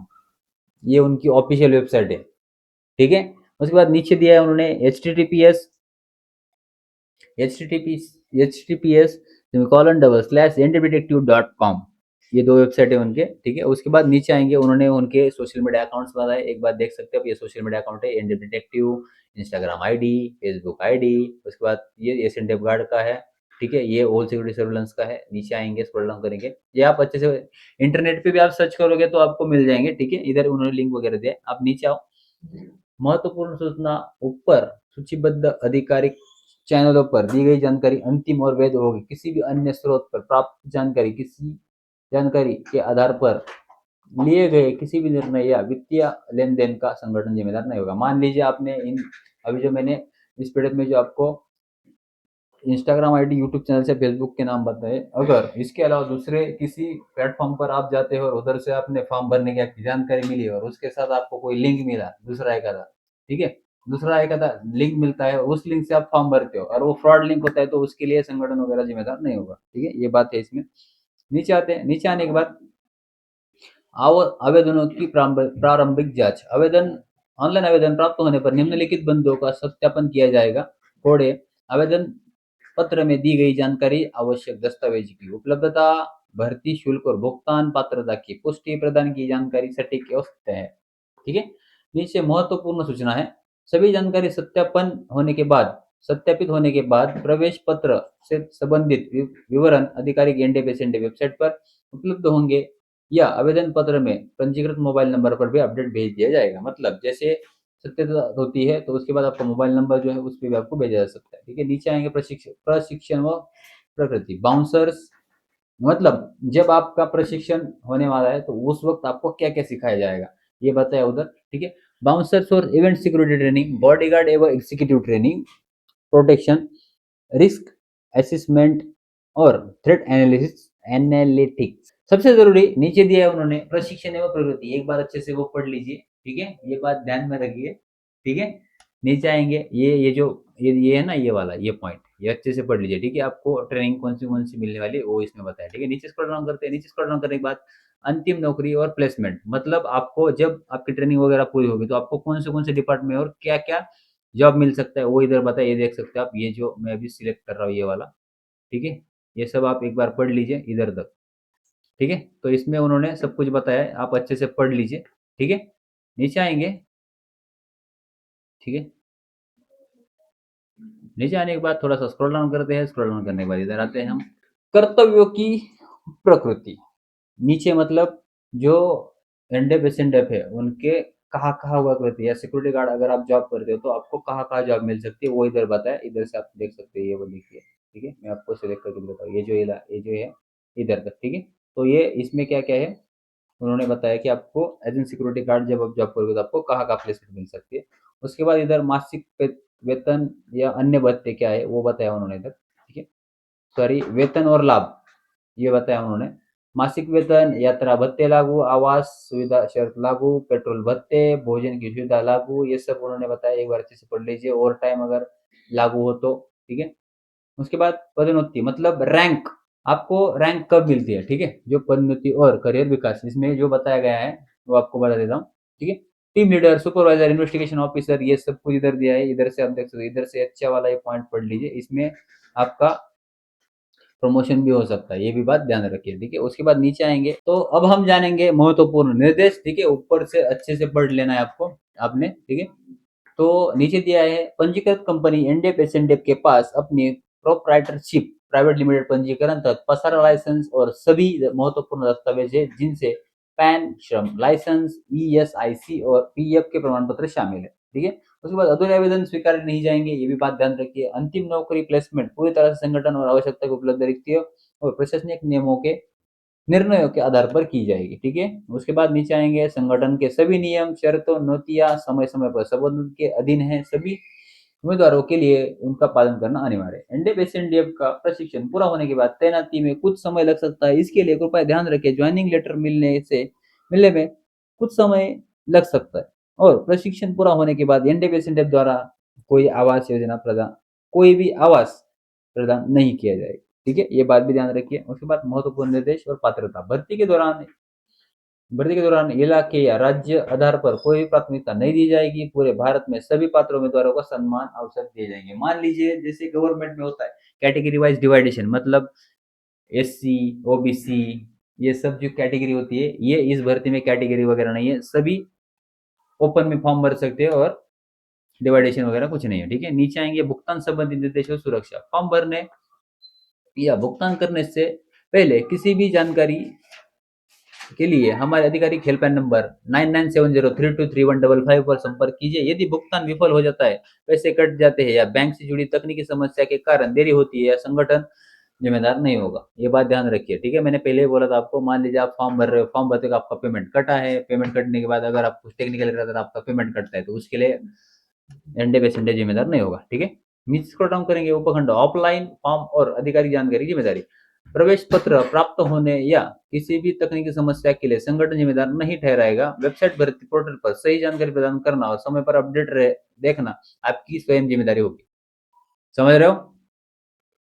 ये उनकी ऑफिशियल वेबसाइट है, ठीक है। उसके बाद नीचे दिया है उन्होंने https://ndetective.com, ये दो वेबसाइट है उनके, ठीक है। उसके बाद नीचे आएंगे, उन्होंने उनके सोशल मीडिया अकाउंट्स बताए, एक बार देख सकते हो। ये सोशल मीडिया अकाउंट है and detective, Instagram ID, Facebook ID. उसके बाद ये एशियन डेप गार्ड का है, ठीक है। ये ऑल सिक्योरिटी सर्विलेंस का है। नीचे आएंगे, स्क्रॉल डाउन करेंगे, ये आप अच्छे से इंटरनेट पे भी आप सर्च करोगे तो आपको मिल जाएंगे, ठीक है। इधर उन्होंने लिंक वगैरह दिया। आप नीचे आओ, महत्वपूर्ण सूचना, ऊपर सूचीबद्ध आधिकारिक चैनलों पर दी गई जानकारी अंतिम और वैध होगी। किसी भी अन्य स्रोत पर प्राप्त जानकारी किसी जानकारी के आधार पर लिए गए किसी भी निर्णय या वित्तीय लेन देन का संगठन जिम्मेदार नहीं होगा। मान लीजिए आपने इन अभी जो मैंने इस पीडीएफ में जो आपको इंस्टाग्राम आईडी, यूट्यूब चैनल से फेसबुक के नाम बताए, अगर इसके अलावा दूसरे किसी प्लेटफॉर्म पर आप जाते हो और उधर से आपने फॉर्म भरने की आपकी जानकारी मिली और उसके साथ आपको कोई लिंक मिला दूसरा एक आधा, ठीक है, दूसरा एक आधा लिंक मिलता है, उस लिंक से आप फॉर्म भरते हो और वो फ्रॉड लिंक होता है, तो उसके लिए संगठन वगैरह जिम्मेदार नहीं होगा, ठीक है। ये बात है इसमें। नीचे आते हैं, नीचे आने के बाद आवेदनों की प्रारंभिक जांच। ऑनलाइन आवेदन प्राप्त होने पर निम्नलिखित बंदों का सत्यापन किया जाएगा। कोड है, आवेदन पत्र में दी गई जानकारी, आवश्यक दस्तावेज की उपलब्धता, भर्ती शुल्क और भुगतान पात्रता की पुष्टि, प्रदान की जानकारी सटीक एवं सत्य है, ठीक है। नीचे महत्वपूर्ण सूचना है, सभी जानकारी सत्यापित होने के बाद प्रवेश पत्र से संबंधित विवरण आधिकारिक एनडीपीएसएनडी वेबसाइट पर उपलब्ध होंगे या आवेदन पत्र में पंजीकृत मोबाइल नंबर पर भी अपडेट भेज दिया जाएगा। मतलब जैसे सत्यता होती है तो उसके बाद आपका मोबाइल नंबर जो है उस पर भी आपको भेजा जा सकता है, ठीक है। नीचे आएंगे, प्रशिक्षण व प्रकृति, बाउंसर्स, मतलब जब आपका प्रशिक्षण होने वाला है तो उस वक्त आपको क्या क्या सिखाया जाएगा ये बताया उधर, ठीक है। बाउंसर्स और इवेंट सिक्योरिटी ट्रेनिंग, बॉडीगार्ड एवं executive training, protection, risk assessment और थ्रेट एनालिटिक्स। सबसे जरूरी नीचे दिया है उन्होंने प्रशिक्षण एवं प्रगति, एक बार अच्छे से वो पढ़ लीजिए, ठीक है। ये बात ध्यान में रखिए, ठीक है। नीचे आएंगे, ये जो ये है ना, ये वाला ये पॉइंट ये अच्छे से पढ़ लीजिए, ठीक है। आपको ट्रेनिंग कौन सी मिलने वाली है वो इसमें बताया, ठीक है। नीचे स्क्रॉल डाउन करते हैं, नीचे स्क्रॉल डाउन करने के बाद अंतिम नौकरी और प्लेसमेंट, मतलब आपको जब आपकी ट्रेनिंग वगैरह पूरी होगी तो आपको कौन से डिपार्टमेंट और क्या क्या जॉब मिल सकता है वो इधर बताया, ये देख सकते हो आप। ये जो मैं अभी सिलेक्ट कर रहा हूँ ये वाला, ठीक है। ये सब आप एक बार पढ़ लीजिए इधर तक, ठीक है। तो इसमें उन्होंने सब कुछ बताया है, आप अच्छे से पढ़ लीजिए, ठीक है। नीचे आएंगे, ठीक है। नीचे आने के बाद थोड़ा सा स्क्रॉल डाउन करते हैं, स्क्रॉल डाउन करने के बाद इधर आते हैं हम, कर्तव्यों की प्रकृति। नीचे मतलब जो एनडेप एसएनडेप है उनके कहाँ कहाँ हुआ करती है, या सिक्योरिटी गार्ड अगर आप जॉब करते हो तो आपको कहाँ कहाँ जॉब मिल सकती है वो इधर बताया, इधर से आप देख सकते हैं, ये वो लिखिए, ठीक है। मैं आपको सिलेक्ट करके बताऊँ, ये जो है इधर तक, ठीक है। तो ये इसमें क्या क्या है उन्होंने बताया कि आपको एज एन सिक्योरिटी गार्ड जब आप जॉब करोगे तो आपको कहाँ कहाँ प्लेसमेंट मिल सकती है। उसके बाद इधर मासिक वेतन या अन्य भत्ते क्या है वो बताया उन्होंने इधर, ठीक है। सॉरी, वेतन और लाभ ये बताया उन्होंने। मासिक वेतन, यात्रा भत्ते लागू, आवास सुविधा शर्त लागू, पेट्रोल भत्ते, भोजन की सुविधा लागू, ये सब उन्होंने बताया, एक बार अच्छे से पढ़ लीजिए, ओवर टाइम अगर लागू हो तो, ठीक है। उसके बाद पदोन्नति मतलब रैंक, आपको रैंक कब मिलती है, ठीक है। जो पदोन्नति और करियर विकास इसमें जो बताया गया है वो आपको बता देता हूँ, ठीक है। Team leader, supervisor, investigation officer, ये सब कुछ इधर दिया है, इधर से आप देख सकते हो, इधर से अच्छा वाला ये पॉइंट पढ़ लीजिए, इसमें आपका प्रमोशन भी हो सकता है, ये भी बात ध्यान रखिए, ठीक है। उसके बाद नीचे आएंगे तो अब हम जानेंगे महत्वपूर्ण निर्देश, ठीक है। ऊपर से अच्छे से पढ़ लेना है आपको, आपने, ठीक है। तो नीचे दिया है, पंजीकृत कंपनी एनडेप एसएनडेप के पास अपनी प्रोप्राइटरशिप प्राइवेट लिमिटेड पंजीकरण तक पसारा लाइसेंस और सभी महत्वपूर्ण दस्तावेज है, जिनसे पैन, श्रम लाइसेंस, ईएसआईसी और पीएफ के प्रमाण पत्र शामिल है, ठीक है। उसके बाद अधूरे आवेदन स्वीकार नहीं जाएंगे, ये भी बात ध्यान रखिए। अंतिम नौकरी प्लेसमेंट पूरी तरह से संगठन और आवश्यकता को उपलब्ध रखती है और प्रशासनिक नियमों के निर्णयों के आधार पर की जाएगी, ठीक है। उसके बाद नीचे आएंगे, संगठन के सभी नियम, शर्तों, नोतियां समय समय पर संबोधन के अधीन है, सभी उम्मीदवारों के लिए उनका पालन करना अनिवार्य है। एनडीएफ एसएनडीएफ का प्रशिक्षण पूरा होने के बाद तैनाती में कुछ समय लग सकता है, इसके लिए कृपया ध्यान रखें, ज्वाइनिंग लेटर मिलने में कुछ समय लग सकता है। और प्रशिक्षण पूरा होने के बाद एनडीएफ एसएनडीएफ द्वारा कोई आवास योजना प्रदान कोई भी आवास प्रदान नहीं किया जाएगा, ठीक है। ये बात भी ध्यान रखिए। उसके बाद महत्वपूर्ण निर्देश और पात्रता, भर्ती के दौरान भर्ती के दौरान इलाके या राज्य आधार पर कोई भी प्राथमिकता नहीं दी जाएगी। पूरे भारत में सभी पात्र उम्मीदवारों को समान अवसर दिए जाएंगे। मान लीजिए जैसे गवर्नमेंट में होता है कैटेगरी वाइज डिवाइडेशन, मतलब एससी, ओबीसी, ये सब जो कैटेगरी होती है, ये इस भर्ती में कैटेगरी वगैरह नहीं है, सभी ओपन में फॉर्म भर सकते हैं और डिवाइडेशन वगैरह कुछ नहीं है। ठीक है, नीचे आएंगे भुगतान संबंधी निर्देश और सुरक्षा। फॉर्म भरने या भुगतान करने से पहले किसी भी जानकारी के लिए हमारे आधिकारिक हेल्पलाइन नंबर 9970323155 पर संपर्क कीजिए। यदि भुगतान विफल हो जाता है, पैसे कट जाते हैं या बैंक से जुड़ी तकनीकी समस्या के कारण देरी होती है या संगठन जिम्मेदार नहीं होगा। ये बात ध्यान रखिए। ठीक है, मैंने पहले ही बोला था आपको, मान लीजिए आप फॉर्म भर रहे हो, फॉर्म भरते हो आपका पेमेंट कटा है, पेमेंट कटने के बाद अगर आप कुछ टेक्निकल रहता है आपका पेमेंट कटता है तो उसके लिए एनडे पेसेंडे जिम्मेदार नहीं होगा। ठीक है, नीचे स्क्रॉल डाउन करेंगे, उपखंड ऑफलाइन फॉर्म और आधिकारिक जानकारी जिम्मेदारी। प्रवेश पत्र प्राप्त होने या किसी भी तकनीकी समस्या के लिए संगठन जिम्मेदार नहीं ठहराएगा। वेबसाइट भर्ती पोर्टल पर सही जानकारी प्रदान करना और समय पर अपडेट देखना आपकी स्वयं जिम्मेदारी होगी। समझ रहे हो?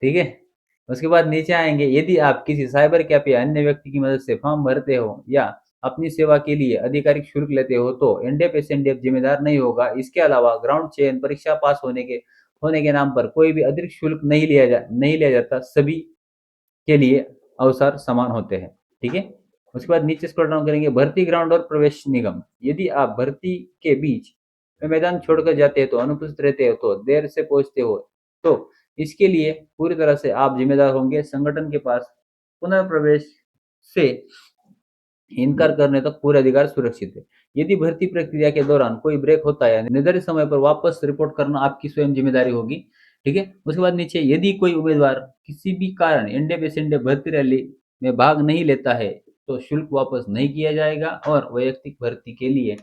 ठीक है, उसके बाद नीचे आएंगे, यदि आप किसी साइबर कैफ या अन्य व्यक्ति की मदद से फॉर्म भरते हो या अपनी सेवा के लिए आधिकारिक शुल्क लेते हो तो एनडीएफ एसएनडीएफ जिम्मेदार नहीं होगा। इसके अलावा ग्राउंड चयन परीक्षा पास होने के नाम पर कोई भी अतिरिक्त शुल्क नहीं लिया जाता। सभी के लिए अवसर समान होते हैं। ठीक है, उसके बाद नीचे स्क्रॉल डाउन करेंगे, भर्ती ग्राउंड और प्रवेश निगम। यदि आप भर्ती के बीच में मैदान छोड़कर जाते हैं तो अनुपस्थित रहते हो तो देर से पहुंचते हो तो इसके लिए पूरी तरह से आप जिम्मेदार होंगे। संगठन के पास पुनर्प्रवेश से इनकार करने तक पूरे अधिकार सुरक्षित है। यदि भर्ती प्रक्रिया के दौरान कोई ब्रेक होता है निर्धारित समय पर वापस रिपोर्ट करना आपकी स्वयं जिम्मेदारी होगी। ठीक है, उसके बाद नीचे, यदि कोई उम्मीदवार किसी भी कारण एनडीए पेसेंडे भर्ती रैली में भाग नहीं लेता है तो शुल्क वापस नहीं किया जाएगा और वैयक्तिक भर्ती के लिए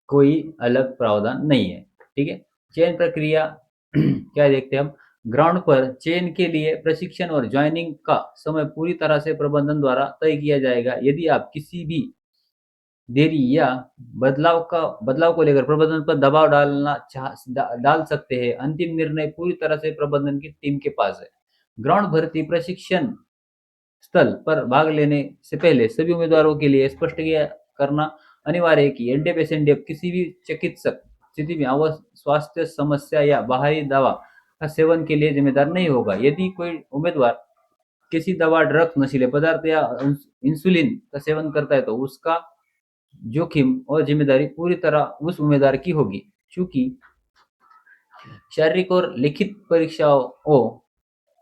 कोई अलग प्रावधान नहीं है। ठीक है, चयन प्रक्रिया क्या देखते हैं हम, ग्राउंड पर चयन के लिए प्रशिक्षण और ज्वाइनिंग का समय पूरी तरह से प्रबंधन द्वारा तय किया जाएगा। यदि आप किसी भी देरी या बदलाव को लेकर प्रबंधन पर दबाव डाल सकते हैं। अंतिम निर्णय पूरी तरह से प्रबंधन की टीम के पास है। ग्राउंड भर्ती प्रशिक्षण स्थल पर भाग लेने से पहले सभी उम्मीदवारों के लिए स्पष्ट किया करना अनिवार्य है कि एनडीएफ एसएनडीएफ किसी भी चिकित्सक स्थिति में स्वास्थ्य समस्या या बाहरी दवा का सेवन के लिए जिम्मेदार नहीं होगा। यदि कोई उम्मीदवार किसी दवा, ड्रग्स, नशीले पदार्थ या इंसुलिन का सेवन करता है तो उसका जोखिम और जिम्मेदारी पूरी तरह उस उम्मीदवार की होगी। चूंकि शारीरिक और लिखित परीक्षाओं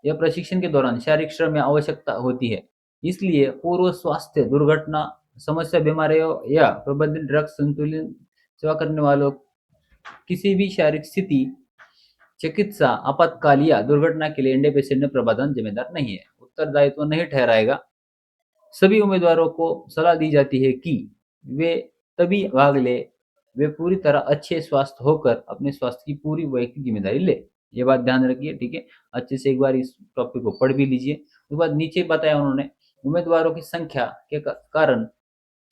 या प्रशिक्षण के दौरान शारीरिक श्रम या आवश्यकता होती है, इसलिए पूर्व स्वास्थ्य दुर्घटना, समस्या, बीमारियों या प्रबंधित ड्रग्स, संतुलन सेवा करने वालों किसी भी शारीरिक स्थिति, चिकित्सा, आपातकाल या दुर्घटना के लिए एनडीए पेशेंट में प्रबंधन जिम्मेदार नहीं है, उत्तरदायित्व नहीं ठहराएगा। सभी उम्मीदवारों को सलाह दी जाती है कि वे तभी भाग ले वे पूरी तरह अच्छे स्वस्थ होकर अपने स्वास्थ्य की पूरी वैयक्तिक जिम्मेदारी ले। ये बात ध्यान रखिए। ठीक है, अच्छे से एक बार इस टॉपिक को पढ़ भी लीजिए। उसके बाद नीचे बताया उन्होंने, उम्मीदवारों की संख्या के कारण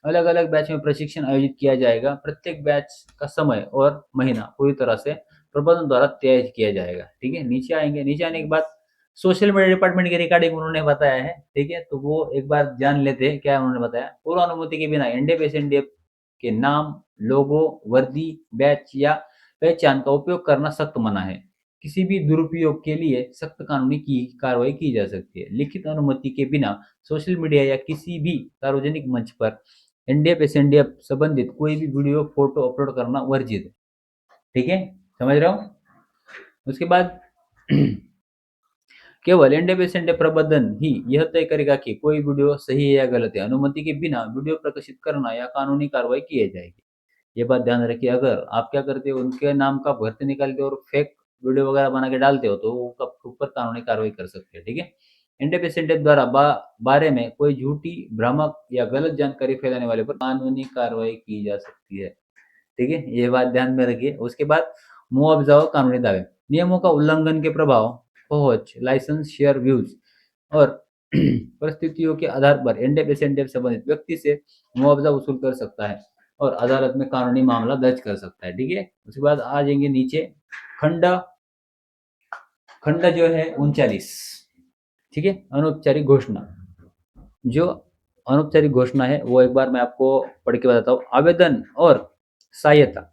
अलग अलग बैच में प्रशिक्षण आयोजित किया जाएगा। प्रत्येक बैच का समय और महीना पूरी तरह से प्रबंधन द्वारा तय किया जाएगा। ठीक है, नीचे आएंगे, नीचे आने के बाद सोशल मीडिया डिपार्टमेंट के रिगार्डिंग उन्होंने बताया है। ठीक है, तो वो एक बार जान लेते हैं क्या उन्होंने बताया। पूर्व अनुमति के बिना एनडीएफ एसएनडीएफ के नाम, लोगो, वर्दी, बैच या पहचान का उपयोग करना सख्त मना है। किसी भी दुरुपयोग के लिए सख्त कानूनी की कार्रवाई की जा सकती है। लिखित अनुमति के बिना सोशल मीडिया या किसी भी सार्वजनिक मंच पर एनडीएफ एसएनडीएफ संबंधित कोई भी वीडियो, फोटो अपलोड करना वर्जित है। ठीक है, समझ रहे हो? उसके बाद केवल एनडीए पेशेंट प्रबंधन ही यह तय करेगा कि कोई वीडियो सही है या गलत है। अनुमति के बिना वीडियो प्रकाशित करना या कानूनी कार्रवाई की जाएगी। ये बात ध्यान रखिए। अगर आप क्या करते हो, उनके नाम का भर्ती निकालते हो और फेक वीडियो वगैरह बना के डालते हो तो वो ऊपर कानूनी कार्रवाई कर सकते हैं। ठीक है, एनडीए पेशेंट द्वारा बारे में कोई झूठी, भ्रामक या गलत जानकारी फैलाने वाले पर कानूनी कार्रवाई की जा सकती है। ठीक है, ये बात ध्यान में रखिए। उसके बाद मुआवजा और कानूनी दावे। नियमों का उल्लंघन के प्रभाव, पहुंच, लाइसेंस, शेयर, व्यूज और परिस्थितियों के आधार पर एनडीएफ एसएनडीएफ संबंधित व्यक्ति से मुआवजा वसूल कर सकता है और अदालत में कानूनी मामला दर्ज कर सकता है। ठीक है, उसके बाद आ जाएंगे नीचे खंड खंड जो है 39। ठीक है, अनौपचारिक घोषणा। जो अनौपचारिक घोषणा है वो एक बार मैं आपको पढ़ के बताता हूँ। आवेदन और सहायता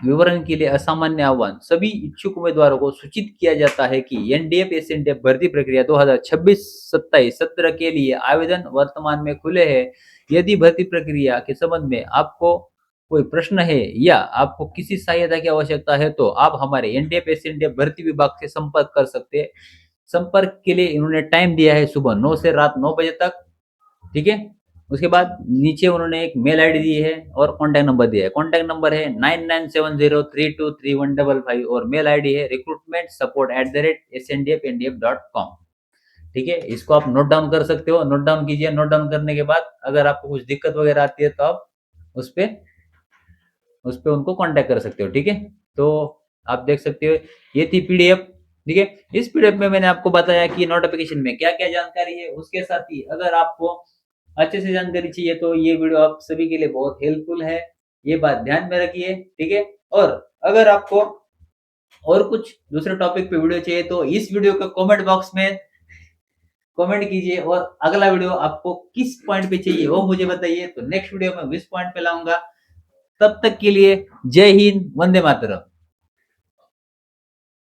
विवरण के लिए असामान्य आह्वान सभी इच्छुक उम्मीदवारों को सूचित किया जाता है कि एनडीएफ एसएनडीएफ भर्ती प्रक्रिया 2026-27 सत्र के लिए आवेदन वर्तमान में खुले हैं। यदि भर्ती प्रक्रिया के संबंध में आपको कोई प्रश्न है या आपको किसी सहायता की आवश्यकता है तो आप हमारे एनडीएफ एसएनडीएफ भर्ती विभाग से संपर्क कर सकते हैं। संपर्क के लिए इन्होंने टाइम दिया है सुबह 9 से रात 9 बजे तक। ठीक है। उसके बाद नीचे उन्होंने एक मेल आईडी दी है और कॉन्टैक्ट नंबर दिया है। कॉन्टैक्ट नंबर है 9970323155 और मेल आईडी है recruitmentsupport@sndfndf.com। ठीक है, इसको आप नोट डाउन कर सकते हो। नोट डाउन कीजिए। नोट डाउन करने के बाद अगर आपको कुछ दिक्कत वगैरह आती है तो आप उस पे उनको कांटेक्ट कर सकते हो। ठीक है, तो आप देख सकते हो ये थी पीडीएफ। ठीक है, इस पीडीएफ में मैंने आपको बताया कि नोटिफिकेशन में क्या क्या जानकारी है। उसके साथ ही अगर आपको अच्छे से जानकारी चाहिए तो ये वीडियो आप सभी के लिए बहुत हेल्पफुल है, ये बात ध्यान में रखिए। ठीक है, और अगर आपको और कुछ दूसरे टॉपिक पे वीडियो चाहिए तो इस वीडियो के कमेंट बॉक्स में कमेंट कीजिए और अगला वीडियो आपको किस पॉइंट पे चाहिए वो मुझे बताइए, तो नेक्स्ट वीडियो में इस पॉइंट पे लाऊंगा। तब तक के लिए जय हिंद, वंदे मातरम।